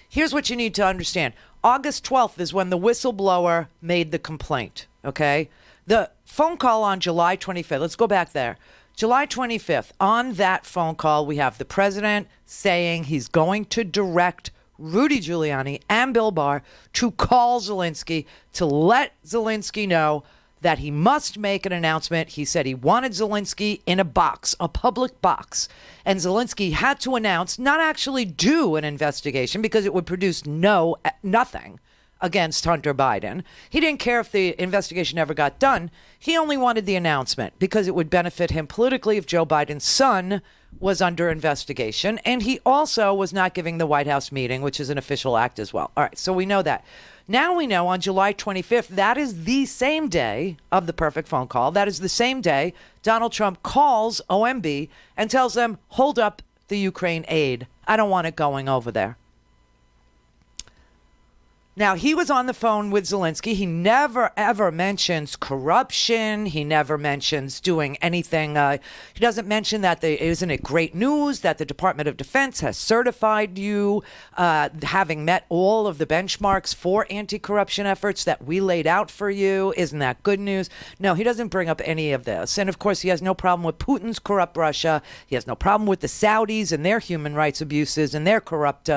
Here's what you need to understand. August 12th is when the whistleblower made the complaint, okay? The phone call on July 25th, let's go back there. July 25th, on that phone call, we have the president saying he's going to direct Rudy Giuliani and Bill Barr to call Zelensky to let Zelensky know that he must make an announcement. He said he wanted Zelensky in a box, a public box. And Zelensky had to announce, not actually do an investigation because it would produce nothing against Hunter Biden. He didn't care if the investigation ever got done. He only wanted the announcement because it would benefit him politically if Joe Biden's son was under investigation. And he also was not giving the White House meeting, which is an official act as well. All right, so we know that. Now we know on July 25th, that is the same day of the perfect phone call. That is the same day Donald Trump calls OMB and tells them, hold up the Ukraine aid. I don't want it going over there. Now, he was on the phone with Zelensky. He never, ever mentions corruption. He never mentions doing anything. He doesn't mention that isn't it great news that the Department of Defense has certified you, having met all of the benchmarks for anti-corruption efforts that we laid out for you. Isn't that good news? No, he doesn't bring up any of this. And, of course, he has no problem with Putin's corrupt Russia. He has no problem with the Saudis and their human rights abuses and their corrupt,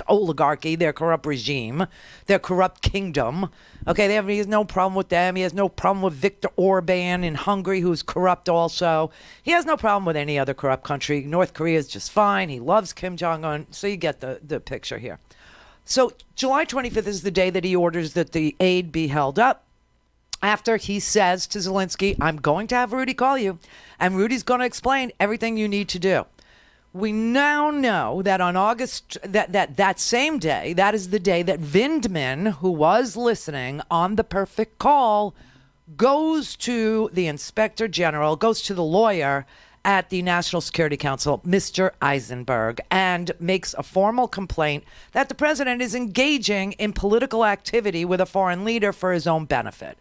oligarchy, their corrupt regime, their corrupt kingdom. Okay, he has no problem with them. He has no problem with Viktor Orban in Hungary, who's corrupt also. He has no problem with any other corrupt country. North Korea is just fine. He loves Kim Jong-un. So you get the picture here. So July 25th is the day that he orders that the aid be held up. After he says to Zelensky, I'm going to have Rudy call you, and Rudy's going to explain everything you need to do. We now know that on August, that same day, that is the day that Vindman, who was listening on the perfect call, goes to the inspector general, goes to the lawyer at the National Security Council, Mr. Eisenberg, and makes a formal complaint that the president is engaging in political activity with a foreign leader for his own benefit,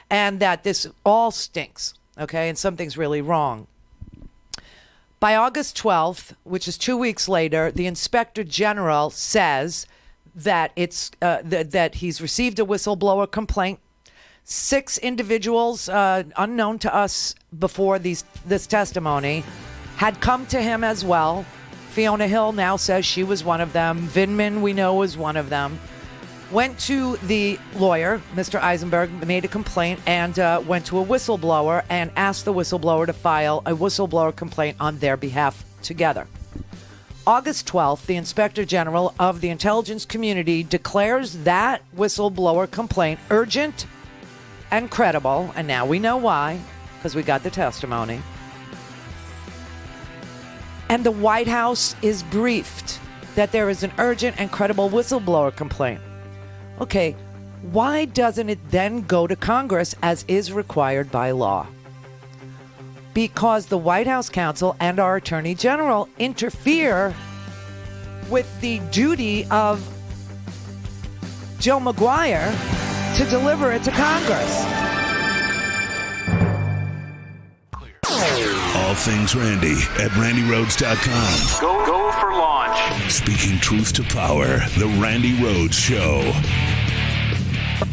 and that this all stinks, okay, and something's really wrong. By August 12th, which is 2 weeks later, the inspector general says that that he's received a whistleblower complaint. 6 individuals unknown to us before this testimony had come to him as well. Fiona Hill now says she was one of them. Vindman, we know, was one of them. Went to the lawyer, Mr. Eisenberg, made a complaint, and went to a whistleblower and asked the whistleblower to file a whistleblower complaint on their behalf together. August 12th, the Inspector General of the intelligence community declares that whistleblower complaint urgent and credible, and now we know why, because we got the testimony. And the White House is briefed that there is an urgent and credible whistleblower complaint. Okay, why doesn't it then go to Congress as is required by law? Because the White House counsel and our Attorney General interfere with the duty of Joe Maguire to deliver it to Congress. All things Randi at RandiRhodes.com. Go for launch. Speaking truth to power, the Randi Rhodes Show.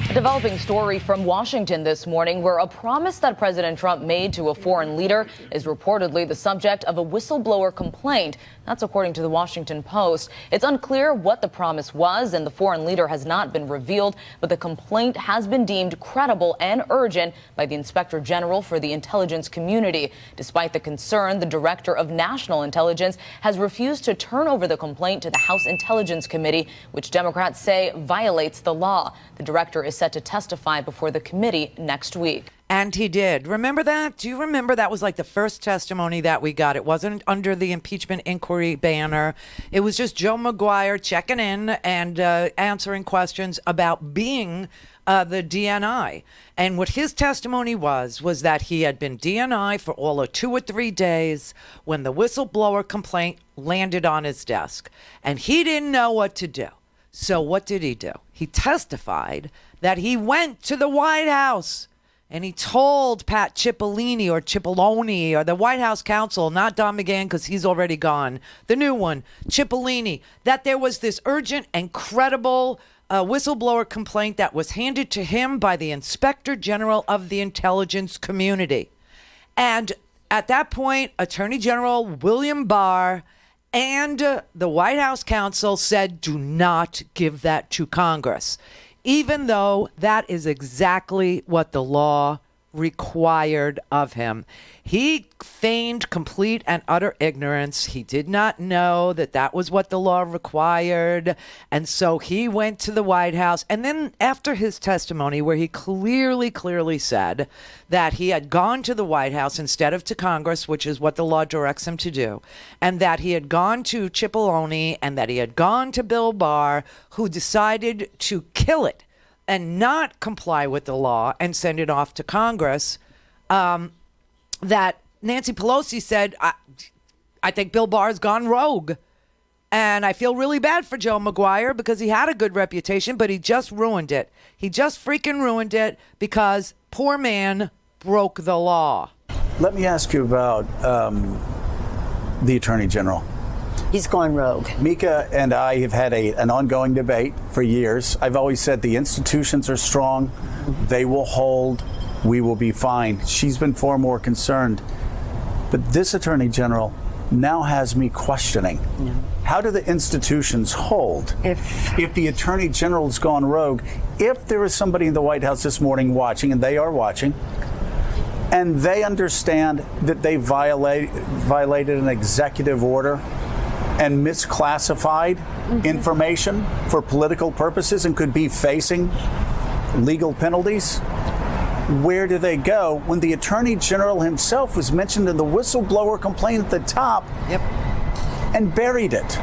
A developing story from Washington this morning where a promise that President Trump made to a foreign leader is reportedly the subject of a whistleblower complaint. That's according to the Washington Post. It's unclear what the promise was, and the foreign leader has not been revealed, but the complaint has been deemed credible and urgent by the Inspector General for the intelligence community. Despite the concern, the Director of National Intelligence has refused to turn over the complaint to the House Intelligence Committee, which Democrats say violates the law. The director is set to testify before the committee next week. And he did. Remember that? Do you remember that was like the first testimony that we got? It wasn't under the impeachment inquiry banner. It was just Joe Maguire checking in and answering questions about being the DNI. And what his testimony was that he had been DNI for all of 2 or 3 days when the whistleblower complaint landed on his desk. And he didn't know what to do. So what did he do? He testified that he went to the White House and he told Pat Cipollone or the White House counsel, not Don McGahn because he's already gone, the new one, Cipollone, that there was this urgent and credible whistleblower complaint that was handed to him by the Inspector General of the intelligence community. And at that point, Attorney General William Barr And the White House counsel said, do not give that to Congress, even though that is exactly what the law required of him. He feigned complete and utter ignorance. He did not know that that was what the law required. And so he went to the White House. And then after his testimony, where he clearly said that he had gone to the White House instead of to Congress, which is what the law directs him to do, and that he had gone to Cipollone and that he had gone to Bill Barr, who decided to kill it and not comply with the law and send it off to Congress, that Nancy Pelosi said, I think Bill Barr's gone rogue. And I feel really bad for Joe Maguire because he had a good reputation, but he just ruined it. He just freaking ruined it because poor man broke the law. Let me ask you about the Attorney General. He's gone rogue. Mika and I have had an ongoing debate for years. I've always said the institutions are strong. They will hold. We will be fine. She's been far more concerned. But this Attorney General now has me questioning. Yeah. How do the institutions hold if the Attorney General's gone rogue? If there is somebody in the White House this morning watching, and they are watching, and they understand that they violated an executive order and misclassified information for political purposes and could be facing legal penalties, where do they go when the Attorney General himself was mentioned in the whistleblower complaint at the top and buried it?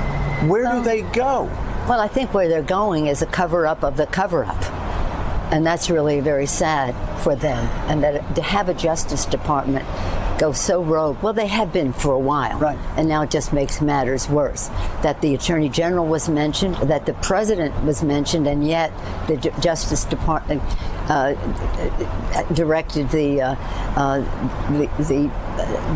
Where do they go? Well, I think where they're going is a cover-up of the cover-up. And that's really very sad for them. And that to have a Justice Department go so rogue, well, they have been for a while. Right. And now it just makes matters worse. That the Attorney General was mentioned, that the President was mentioned, and yet the Justice Department directed the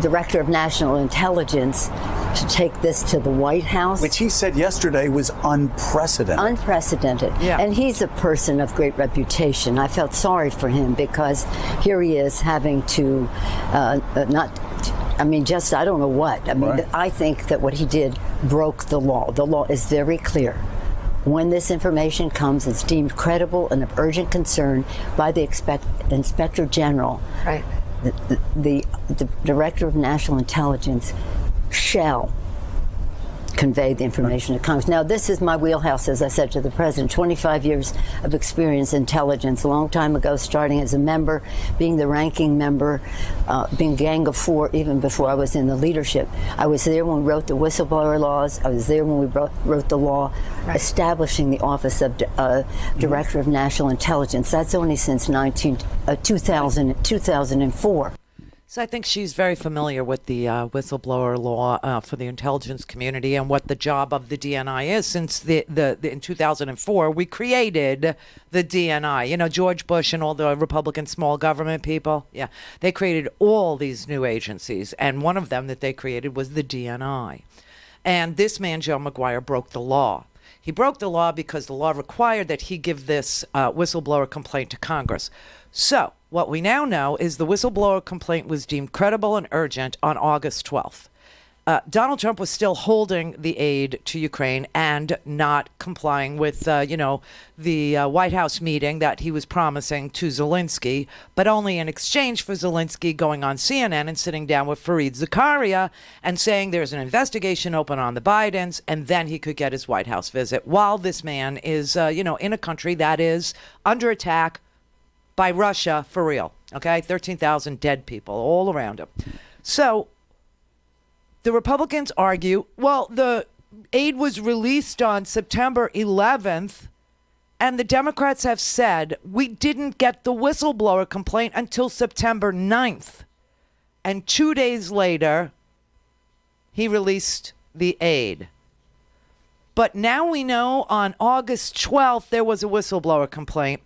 Director of National Intelligence to take this to the White House. Which he said yesterday was unprecedented. Unprecedented. Yeah. And he's a person of great reputation. I felt sorry for him because here he is having to I don't know what. I mean, right. I think that what he did broke the law. The law is very clear. When this information comes, it's deemed credible and of urgent concern by the Inspector General. Right. The Director of National Intelligence shall convey the information to Congress. Now, this is my wheelhouse, as I said to the President. 25 years of experience in intelligence, a long time ago, starting as a member, being the ranking member, being Gang of Four, even before I was in the leadership. I was there when we wrote the whistleblower laws. I was there when we wrote the law establishing the Office of Director of National Intelligence. That's only since 2004. So I think she's very familiar with the whistleblower law for the intelligence community and what the job of the DNI is. Since in 2004, we created the DNI. You know, George Bush and all the Republican small government people, yeah, they created all these new agencies. And one of them that they created was the DNI. And this man, Joe Maguire, broke the law. He broke the law because the law required that he give this whistleblower complaint to Congress. So what we now know is the whistleblower complaint was deemed credible and urgent on August 12th. Donald Trump was still holding the aid to Ukraine and not complying with, the White House meeting that he was promising to Zelensky, but only in exchange for Zelensky going on CNN and sitting down with Fareed Zakaria and saying there's an investigation open on the Bidens, and then he could get his White House visit while this man is, in a country that is under attack by Russia for real. Okay, 13,000 dead people all around him. So the Republicans argue, well, the aid was released on September 11th, and the Democrats have said we didn't get the whistleblower complaint until September 9th. And 2 days later, he released the aid. But now we know on August 12th there was a whistleblower complaint,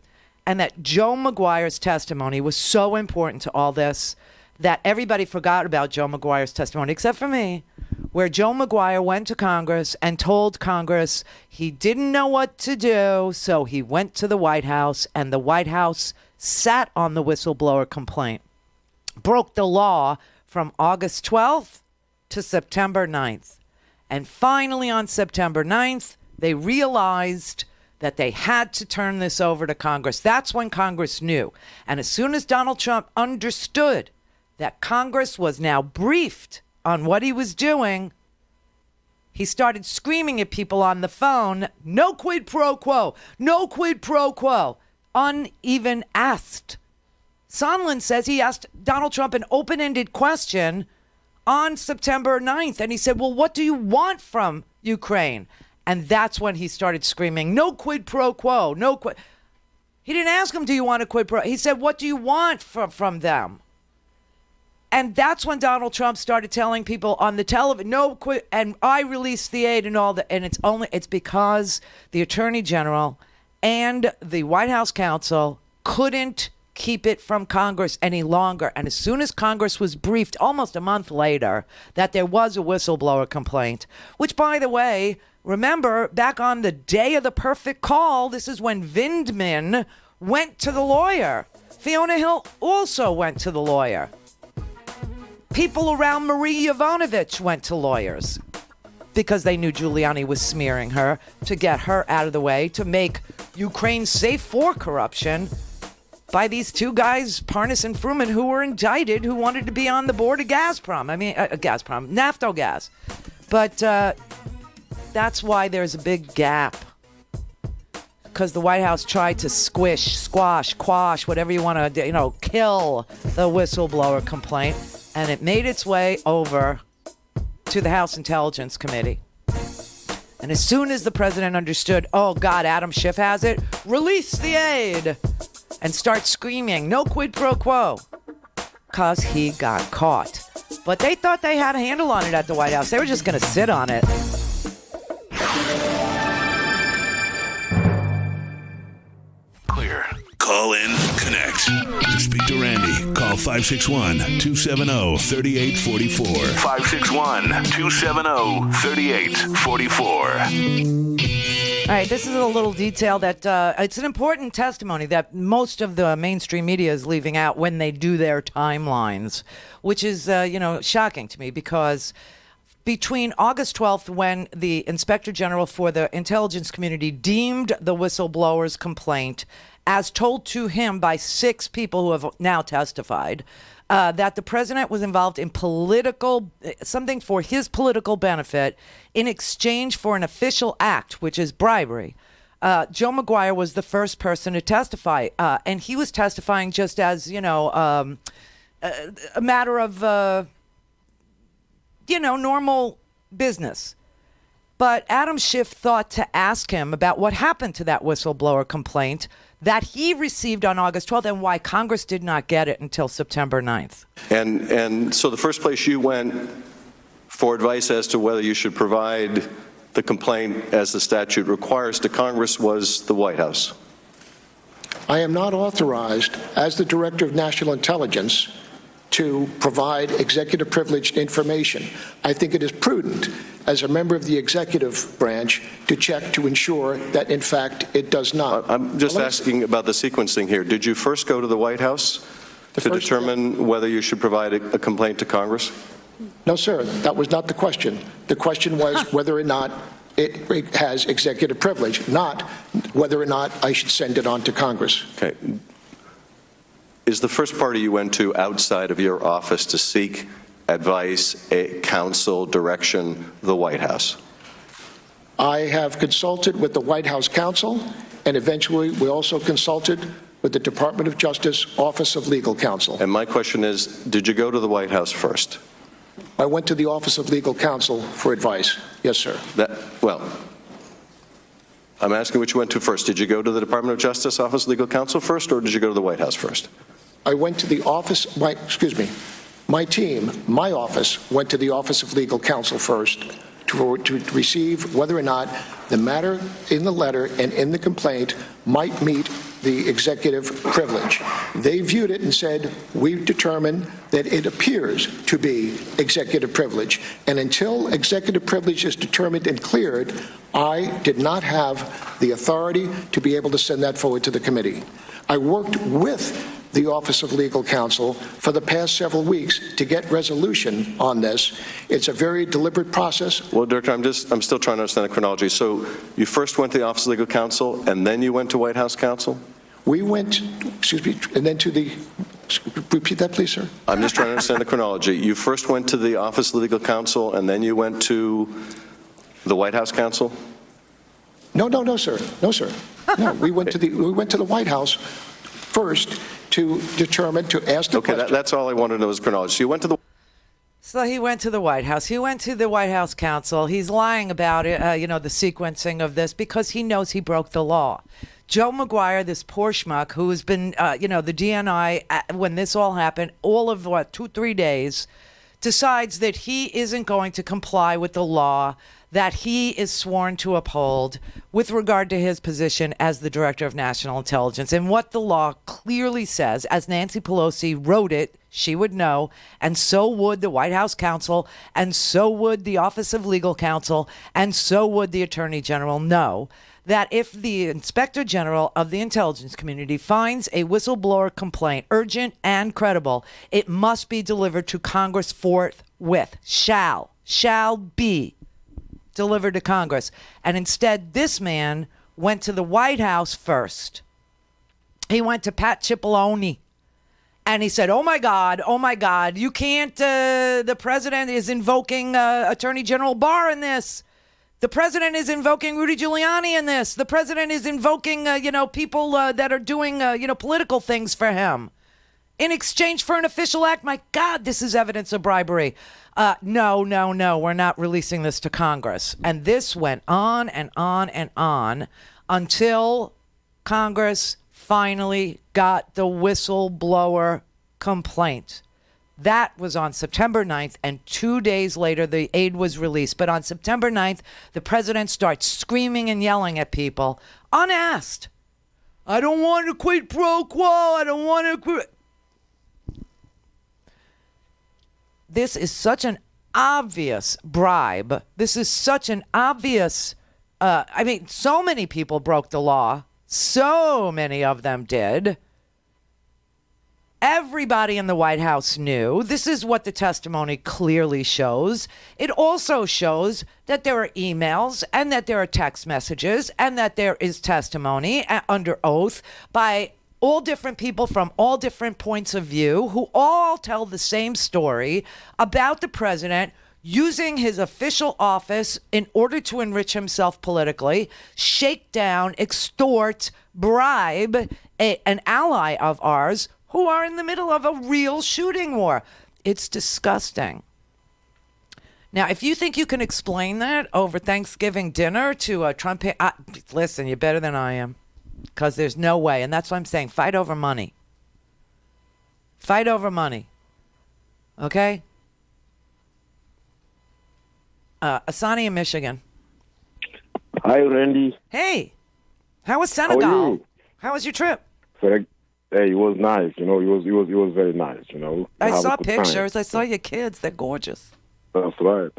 and that Joe Maguire's testimony was so important to all this that everybody forgot about Joe Maguire's testimony, except for me, where Joe Maguire went to Congress and told Congress he didn't know what to do, so he went to the White House, and the White House sat on the whistleblower complaint, broke the law from August 12th to September 9th. And finally, on September 9th, they realized that they had to turn this over to Congress. That's when Congress knew. And as soon as Donald Trump understood that Congress was now briefed on what he was doing, he started screaming at people on the phone, no quid pro quo, no quid pro quo, uneven asked. Sondland says he asked Donald Trump an open-ended question on September 9th, and he said, well, what do you want from Ukraine? And that's when he started screaming, no quid pro quo, no quid. He didn't ask him, do you want a quid pro? He said, what do you want from them? And that's when Donald Trump started telling people on the television, no quid, and I released the aid and all that. And it's because the Attorney General and the White House counsel couldn't keep it from Congress any longer. And as soon as Congress was briefed almost a month later that there was a whistleblower complaint, which, by the way, remember, back on the day of the perfect call, this is when Vindman went to the lawyer. Fiona Hill also went to the lawyer. People around Marie Yovanovitch went to lawyers because they knew Giuliani was smearing her to get her out of the way, to make Ukraine safe for corruption by these two guys, Parnas and Fruman, who were indicted, who wanted to be on the board of Gazprom. Naftogaz. But that's why there's a big gap. Because the White House tried to squash, quash, whatever you want to do, kill the whistleblower complaint. And it made its way over to the House Intelligence Committee. And as soon as the president understood, oh, God, Adam Schiff has it, release the aid, and start screaming, no quid pro quo, because he got caught. But they thought they had a handle on it at the White House. They were just going to sit on it. Clear. Call in, connect. To speak to Randi, call 561-270-3844. 561-270-3844. All right, this is a little detail that it's an important testimony that most of the mainstream media is leaving out when they do their timelines, which is, shocking to me because between August 12th, when the Inspector General for the intelligence community deemed the whistleblower's complaint, as told to him by 6 people who have now testified, that the president was involved in something for his political benefit in exchange for an official act, which is bribery. Joe McGuire was the first person to testify, and he was testifying just as, a matter of, normal business. But Adam Schiff thought to ask him about what happened to that whistleblower complaint that he received on August 12th and why Congress did not get it until September 9th. And so the first place you went for advice as to whether you should provide the complaint as the statute requires to Congress was the White House. I am not authorized, as the Director of National Intelligence, to provide executive privileged information. I think it is prudent, as a member of the executive branch, to check to ensure that, in fact, it does not. I'm just asking about the sequencing here. Did you first go to the White House to determine whether you should provide a complaint to Congress? No, sir. That was not the question. The question was whether or not it has executive privilege, not whether or not I should send it on to Congress. Okay. Is the first party you went to outside of your office to seek advice, counsel, direction, the White House? I have consulted with the White House counsel, and eventually we also consulted with the Department of Justice Office of Legal Counsel. And my question is, did you go to the White House first? I went to the Office of Legal Counsel for advice. Yes, sir. I'm asking which you went to first. Did you go to the Department of Justice Office of Legal Counsel first, or did you go to the White House first? I went to the office, my team, my office, went to the Office of Legal Counsel first to receive whether or not the matter in the letter and in the complaint might meet the executive privilege. They viewed it and said, we've determined that it appears to be executive privilege. And until executive privilege is determined and cleared, I did not have the authority to be able to send that forward to the committee. I worked with the Office of Legal Counsel for the past several weeks to get resolution on this. It's a very deliberate process. Well, Director, I'm still trying to understand the chronology. So you first went to the Office of Legal Counsel, and then you went to White House counsel? We went, excuse me, and then to the, repeat that, please, sir. I'm just trying to understand the chronology. You first went to the Office of Legal Counsel, and then you went to the White House counsel? No, sir. No, sir. No, we went to the White House first to determine, to ask the question. Okay, that's all I wanted to know was chronology. So you went to the... So he went to the White House. He went to the White House counsel. He's lying about it, the sequencing of this, because he knows he broke the law. Joe McGuire, this poor schmuck who has been, the DNI, when this all happened, all of 2-3 days, decides that he isn't going to comply with the law that he is sworn to uphold with regard to his position as the Director of National Intelligence. And what the law clearly says, as Nancy Pelosi wrote it, she would know, and so would the White House counsel, and so would the Office of Legal Counsel, and so would the Attorney General know, that if the Inspector General of the intelligence community finds a whistleblower complaint urgent and credible, it must be delivered to Congress forthwith. Shall be delivered to Congress. And instead, this man went to the White House first. He went to Pat Cipollone. And he said, oh, my God, you can't, the president is invoking Attorney General Barr in this. The president is invoking Rudy Giuliani in this. The president is invoking, people that are doing, political things for him in exchange for an official act. My God, this is evidence of bribery. No, we're not releasing this to Congress. And this went on and on and on until Congress finally got the whistleblower complaint. That was on September 9th, and 2 days later, the aid was released. But on September 9th, the president starts screaming and yelling at people, unasked. I don't want to quid pro quo. I don't want to quid. This is such an obvious bribe. This is such an obvious, so many people broke the law. So many of them did. Everybody in the White House knew. This is what the testimony clearly shows. It also shows that there are emails and that there are text messages and that there is testimony under oath by all different people from all different points of view who all tell the same story about the president using his official office in order to enrich himself politically, shake down, extort, bribe an ally of ours who are in the middle of a real shooting war. It's disgusting. Now, if you think you can explain that over Thanksgiving dinner to a Trump, listen, you're better than I am, because there's no way. And that's what I'm saying. Fight over money. Fight over money. Okay? Asani in Michigan. Hi, Randy. Hey. How was Senegal? How are you? How was your trip? Hey, it was nice. It was very nice. I saw pictures. Time. I saw your kids. They're gorgeous. That's right.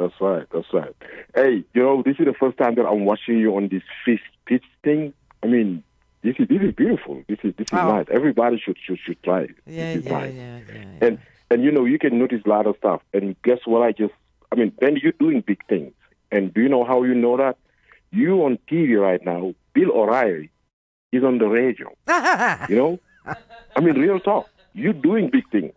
Hey, this is the first time that I'm watching you on this pitch thing. I mean, this is beautiful. This is nice. Everybody should try it. Yeah. And you can notice a lot of stuff. And guess what? Then you're doing big things. And do you know how you know that? You on TV right now, Bill O'Reilly is on the radio. Real talk. You're doing big things,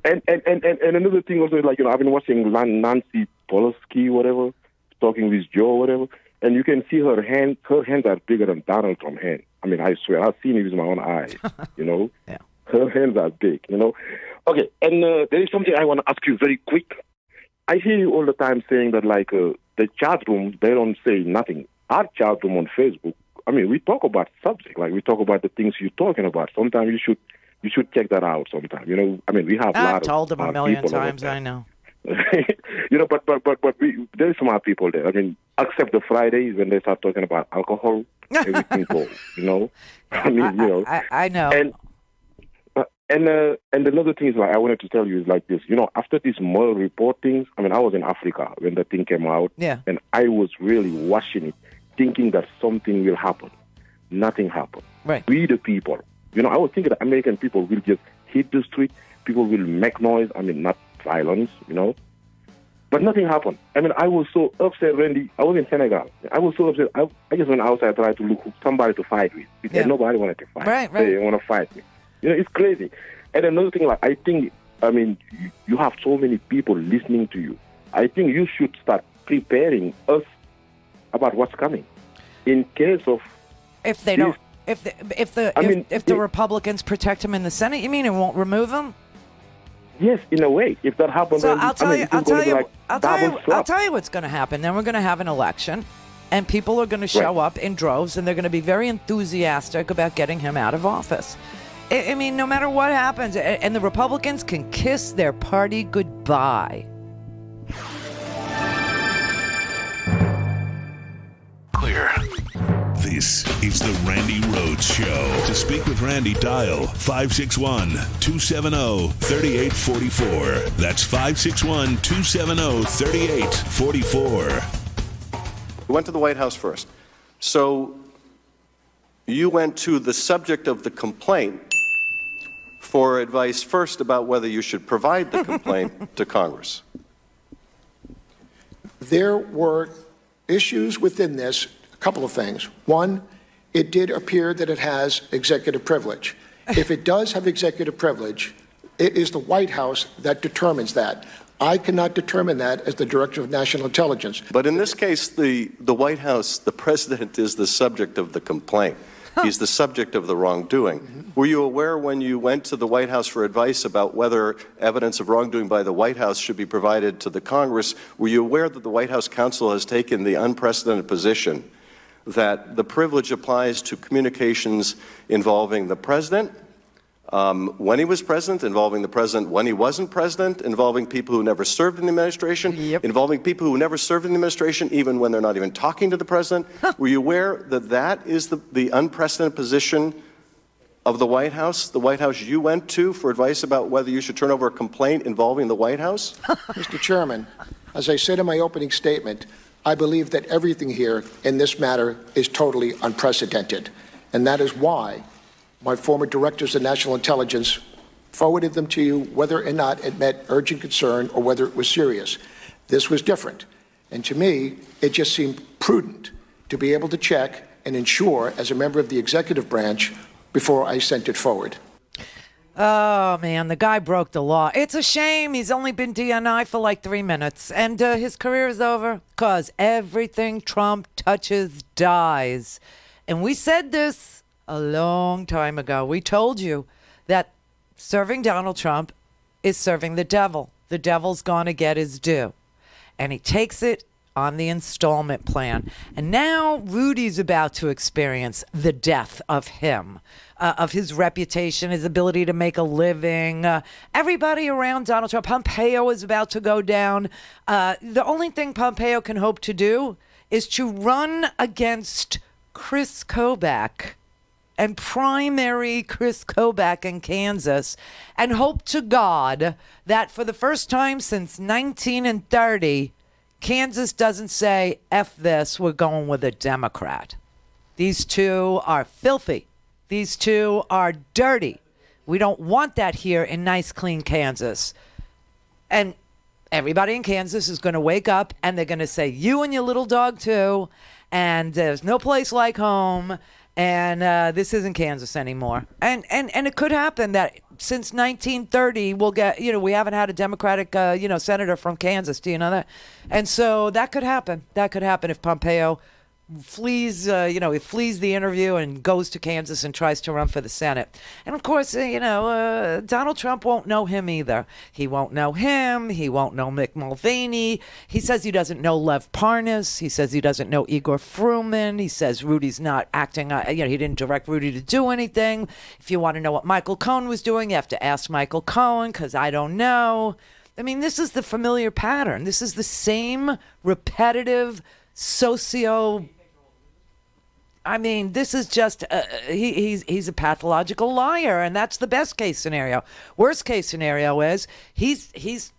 And another thing also, I've been watching Nancy Pelosi, whatever, talking with Joe, whatever, and you can see her hands are bigger than Donald Trump's hand. I swear, I've seen it with my own eyes, Yeah. Her hands are big, Okay, and there is something I want to ask you very quick. I hear you all the time saying that, the chat room, they don't say nothing. Our chat room on Facebook, we talk about subject, we talk about the things you're talking about. Sometimes you should check that out sometime. We have I've told them a million times, I know. but there's some other people there. Except the Fridays when they start talking about alcohol, everything goes, I know. And another thing is, I wanted to tell you is like this. After these Mueller report things, I was in Africa when the thing came out. Yeah. And I was really watching it, thinking that something will happen. Nothing happened. Right. We the people, You know, I was thinking that American people will just hit the street, people will make noise, I mean, not violence, you know. But nothing happened. I mean, I was so upset, Randy. I was in Senegal. I was so upset. I just went outside, tried to look for somebody to fight with. Because nobody wanted to fight. Right. They want to fight me. You know, it's crazy. And another thing, like, I think, I mean, you have so many people listening to you. I think you should start preparing us about what's coming. In case of... If they don't... If the Republicans protect him in the Senate, you mean, and won't remove him? Yes, in a way. If that happens, so then, I'll tell you what's going to happen. Then we're going to have an election, and people are going to show up in droves, and they're going to be very enthusiastic about getting him out of office. I mean, no matter what happens, and the Republicans can kiss their party goodbye. Clear. This is the Randi Rhodes Show. To speak with Randi, dial 561-270-3844. That's 561-270-3844. You went to the White House first. So you went to the subject of the complaint for advice first about whether you should provide the complaint to Congress. There were issues within this. Couple of things. One, it did appear that it has executive privilege. If it does have executive privilege, it is the White House that determines that. I cannot determine that as the Director of National Intelligence. But in this case, the White House, the president is the subject of the complaint. He's the subject of the wrongdoing. Were you aware when you went to the White House for advice about whether evidence of wrongdoing by the White House should be provided to the Congress, were you aware that the White House counsel has taken the unprecedented position that the privilege applies to communications involving the president, when he was president, involving the president when he wasn't president, involving people who never served in the administration, involving people who never served in the administration, even when they're not even talking to the president? Were you aware that that is the unprecedented position of the White House you went to for advice about whether you should turn over a complaint involving the White House? Mr. Chairman, as I said in my opening statement, I believe that everything here in this matter is totally unprecedented. And that is why my former directors of national intelligence forwarded them to you, whether or not it met urgent concern or whether it was serious. This was different. And to me, it just seemed prudent to be able to check and ensure as a member of the executive branch before I sent it forward. Oh, man, the guy broke the law. It's a shame. He's only been DNI for like 3 minutes, and his career is over because everything Trump touches dies. And we said this a long time ago. We told you that serving Donald Trump is serving the devil. The devil's going to get his due. And he takes it on the installment plan. And now Rudy's about to experience the death of him, of his reputation, his ability to make a living. Everybody around Donald Trump. Pompeo is about to go down. The only thing Pompeo can hope to do is to run against Chris Kobach and primary Chris Kobach in Kansas and hope to God that for the first time since 1930, Kansas doesn't say, F this, we're going with a Democrat. These two are filthy. These two are dirty. We don't want that here in nice, clean Kansas. And everybody in Kansas is going to wake up and they're going to say, you and your little dog too, and there's no place like home, and this isn't Kansas anymore. And it could happen that since 1930, we'll get, we haven't had a Democratic, senator from Kansas. Do you know that? And so that could happen. That could happen if Pompeo flees, he flees the interview and goes to Kansas and tries to run for the Senate. And of course, Donald Trump won't know him either. He won't know him. He won't know Mick Mulvaney. He says he doesn't know Lev Parnas. He says he doesn't know Igor Fruman. He says Rudy's not acting, he didn't direct Rudy to do anything. If you want to know what Michael Cohen was doing, you have to ask Michael Cohen, because I don't know. I mean, this is the familiar pattern. This is the same repetitive this is just, he's a pathological liar, and that's the best case scenario. Worst case scenario is he's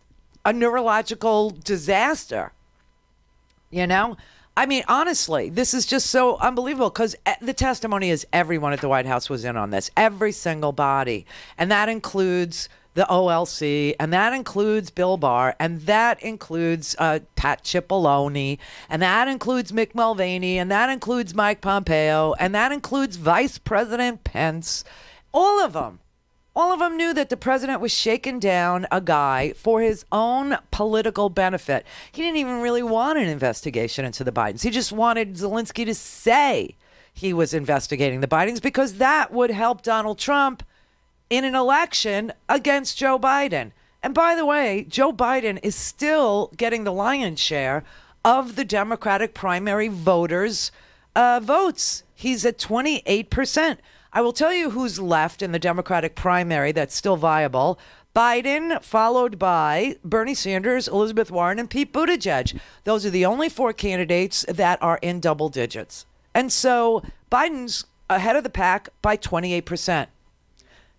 a neurological disaster, I mean, honestly, this is just so unbelievable because the testimony is everyone at the White House was in on this, every single body. And that includes the OLC, and that includes Bill Barr, and that includes Pat Cipollone, and that includes Mick Mulvaney, and that includes Mike Pompeo, and that includes Vice President Pence. All of them knew that the president was shaking down a guy for his own political benefit. He didn't even really want an investigation into the Bidens. He just wanted Zelensky to say he was investigating the Bidens because that would help Donald Trump in an election against Joe Biden. And by the way, Joe Biden is still getting the lion's share of the Democratic primary voters' votes. He's at 28%. I will tell you who's left in the Democratic primary that's still viable. Biden, followed by Bernie Sanders, Elizabeth Warren, and Pete Buttigieg. Those are the only 4 candidates that are in double digits. And so Biden's ahead of the pack by 28%.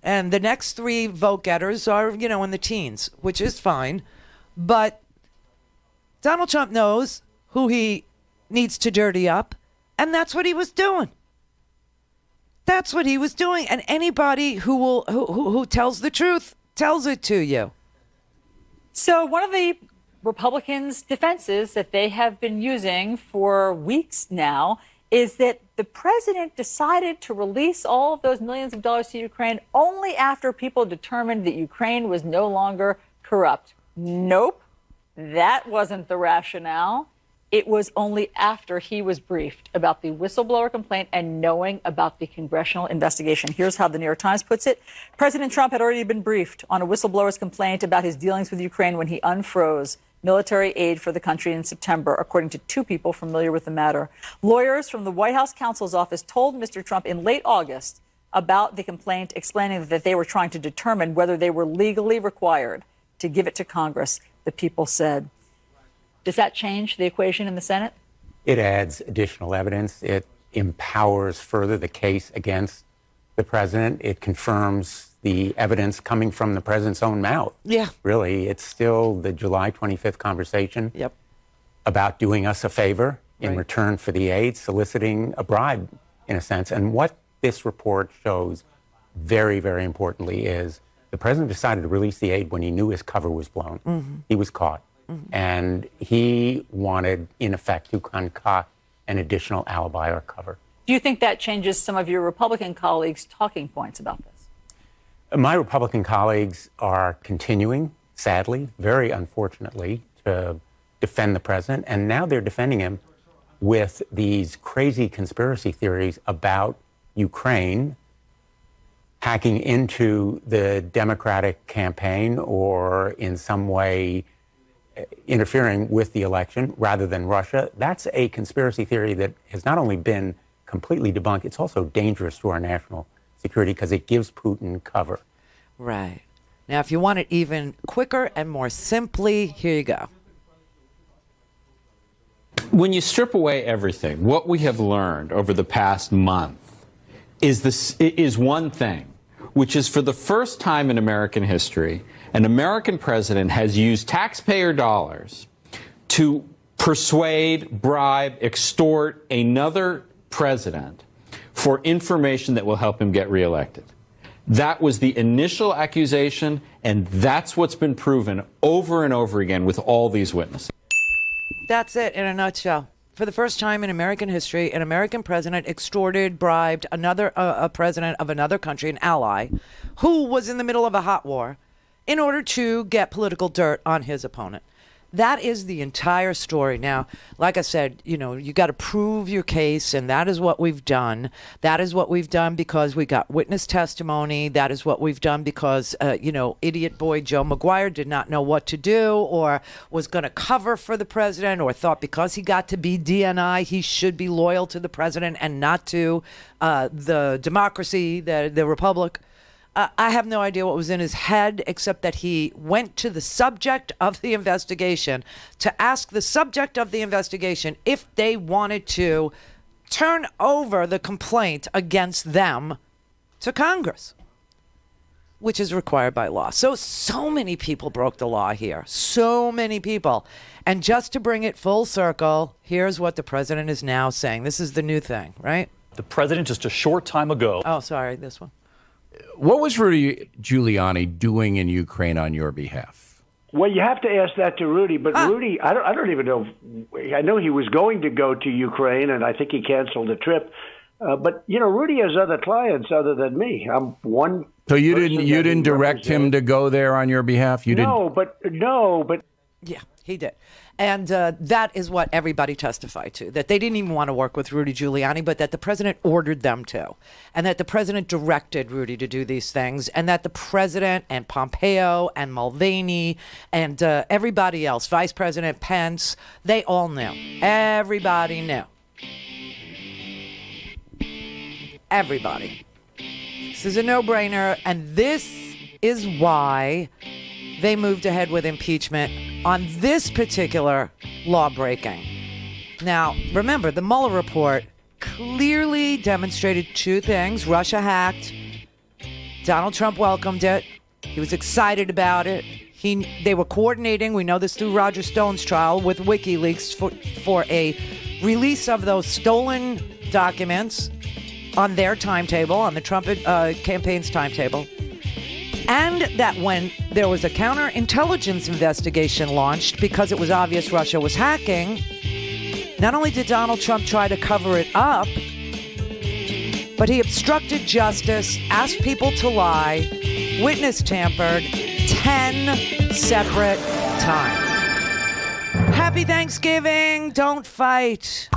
And the next 3 vote getters are, in the teens, which is fine. But Donald Trump knows who he needs to dirty up, and that's what he was doing. That's what he was doing. And anybody who tells the truth tells it to you. So one of the Republicans' defenses that they have been using for weeks now is that the president decided to release all of those millions of dollars to Ukraine only after people determined that Ukraine was no longer corrupt. Nope, that wasn't the rationale. It was only after he was briefed about the whistleblower complaint and knowing about the congressional investigation. Here's how the New York Times puts it. President Trump had already been briefed on a whistleblower's complaint about his dealings with Ukraine when he unfroze military aid for the country in September, according to 2 people familiar with the matter. Lawyers from the White House counsel's office told Mr. Trump in late August about the complaint, explaining that they were trying to determine whether they were legally required to give it to Congress, the people said. Does that change the equation in the Senate? It adds additional evidence. It empowers further the case against the president. It confirms the evidence coming from the president's own mouth. Yeah. Really, it's still the July 25th conversation about doing us a favor in return for the aid, soliciting a bribe, in a sense. And what this report shows very, very importantly is the president decided to release the aid when he knew his cover was blown. Mm-hmm. He was caught. Mm-hmm. And he wanted, in effect, to concoct an additional alibi or cover. Do you think that changes some of your Republican colleagues' talking points about this? My Republican colleagues are continuing, sadly, very unfortunately, to defend the president. And now they're defending him with these crazy conspiracy theories about Ukraine hacking into the Democratic campaign or in some way interfering with the election rather than Russia. That's a conspiracy theory that has not only been completely debunked, it's also dangerous to our national security because it gives Putin cover. Right. Now, if you want it even quicker and more simply, here you go. When you strip away everything, what we have learned over the past month is one thing, which is for the first time in American history, an American president has used taxpayer dollars to persuade, bribe, extort another president for information that will help him get reelected. That was the initial accusation, and that's what's been proven over and over again with all these witnesses. That's it in a nutshell. For the first time in American history, an American president extorted, bribed a president of another country, an ally, who was in the middle of a hot war, in order to get political dirt on his opponent. That is the entire story. Now, like I said, you got to prove your case, and that is what we've done. That is what we've done because we got witness testimony. That is what we've done because, idiot boy Joe McGuire did not know what to do or was going to cover for the president or thought because he got to be DNI, he should be loyal to the president and not to the democracy, the republic. I have no idea what was in his head, except that he went to the subject of the investigation to ask the subject of the investigation if they wanted to turn over the complaint against them to Congress. which is required by law. So many people broke the law here. So many people. And just to bring it full circle, here's what the president is now saying. This is the new thing, right? The president just a short time ago. Oh, sorry, this one. What was Rudy Giuliani doing in Ukraine on your behalf? Well, you have to ask that to Rudy, but Rudy, I don't even know. I know he was going to go to Ukraine, and I think he canceled the trip. But you know, Rudy has other clients other than me. I'm one. So you didn't direct him to go there on your behalf? You didn't? No, but yeah, he did. And that is what everybody testified to, that they didn't even want to work with Rudy Giuliani, but that the president ordered them to, and that the president directed Rudy to do these things, and that the president and Pompeo and Mulvaney and everybody else, Vice President Pence, they all knew. Everybody knew. Everybody. This is a no-brainer, and this is why they moved ahead with impeachment on this particular law-breaking. Now, remember, the Mueller report clearly demonstrated two things. Russia hacked. Donald Trump welcomed it. He was excited about it. They were coordinating, we know this through Roger Stone's trial, with WikiLeaks for a release of those stolen documents on their timetable, on the Trump campaign's timetable. And that when there was a counterintelligence investigation launched because it was obvious Russia was hacking, not only did Donald Trump try to cover it up, but he obstructed justice, asked people to lie, witness tampered 10 separate times. Happy Thanksgiving. Don't fight.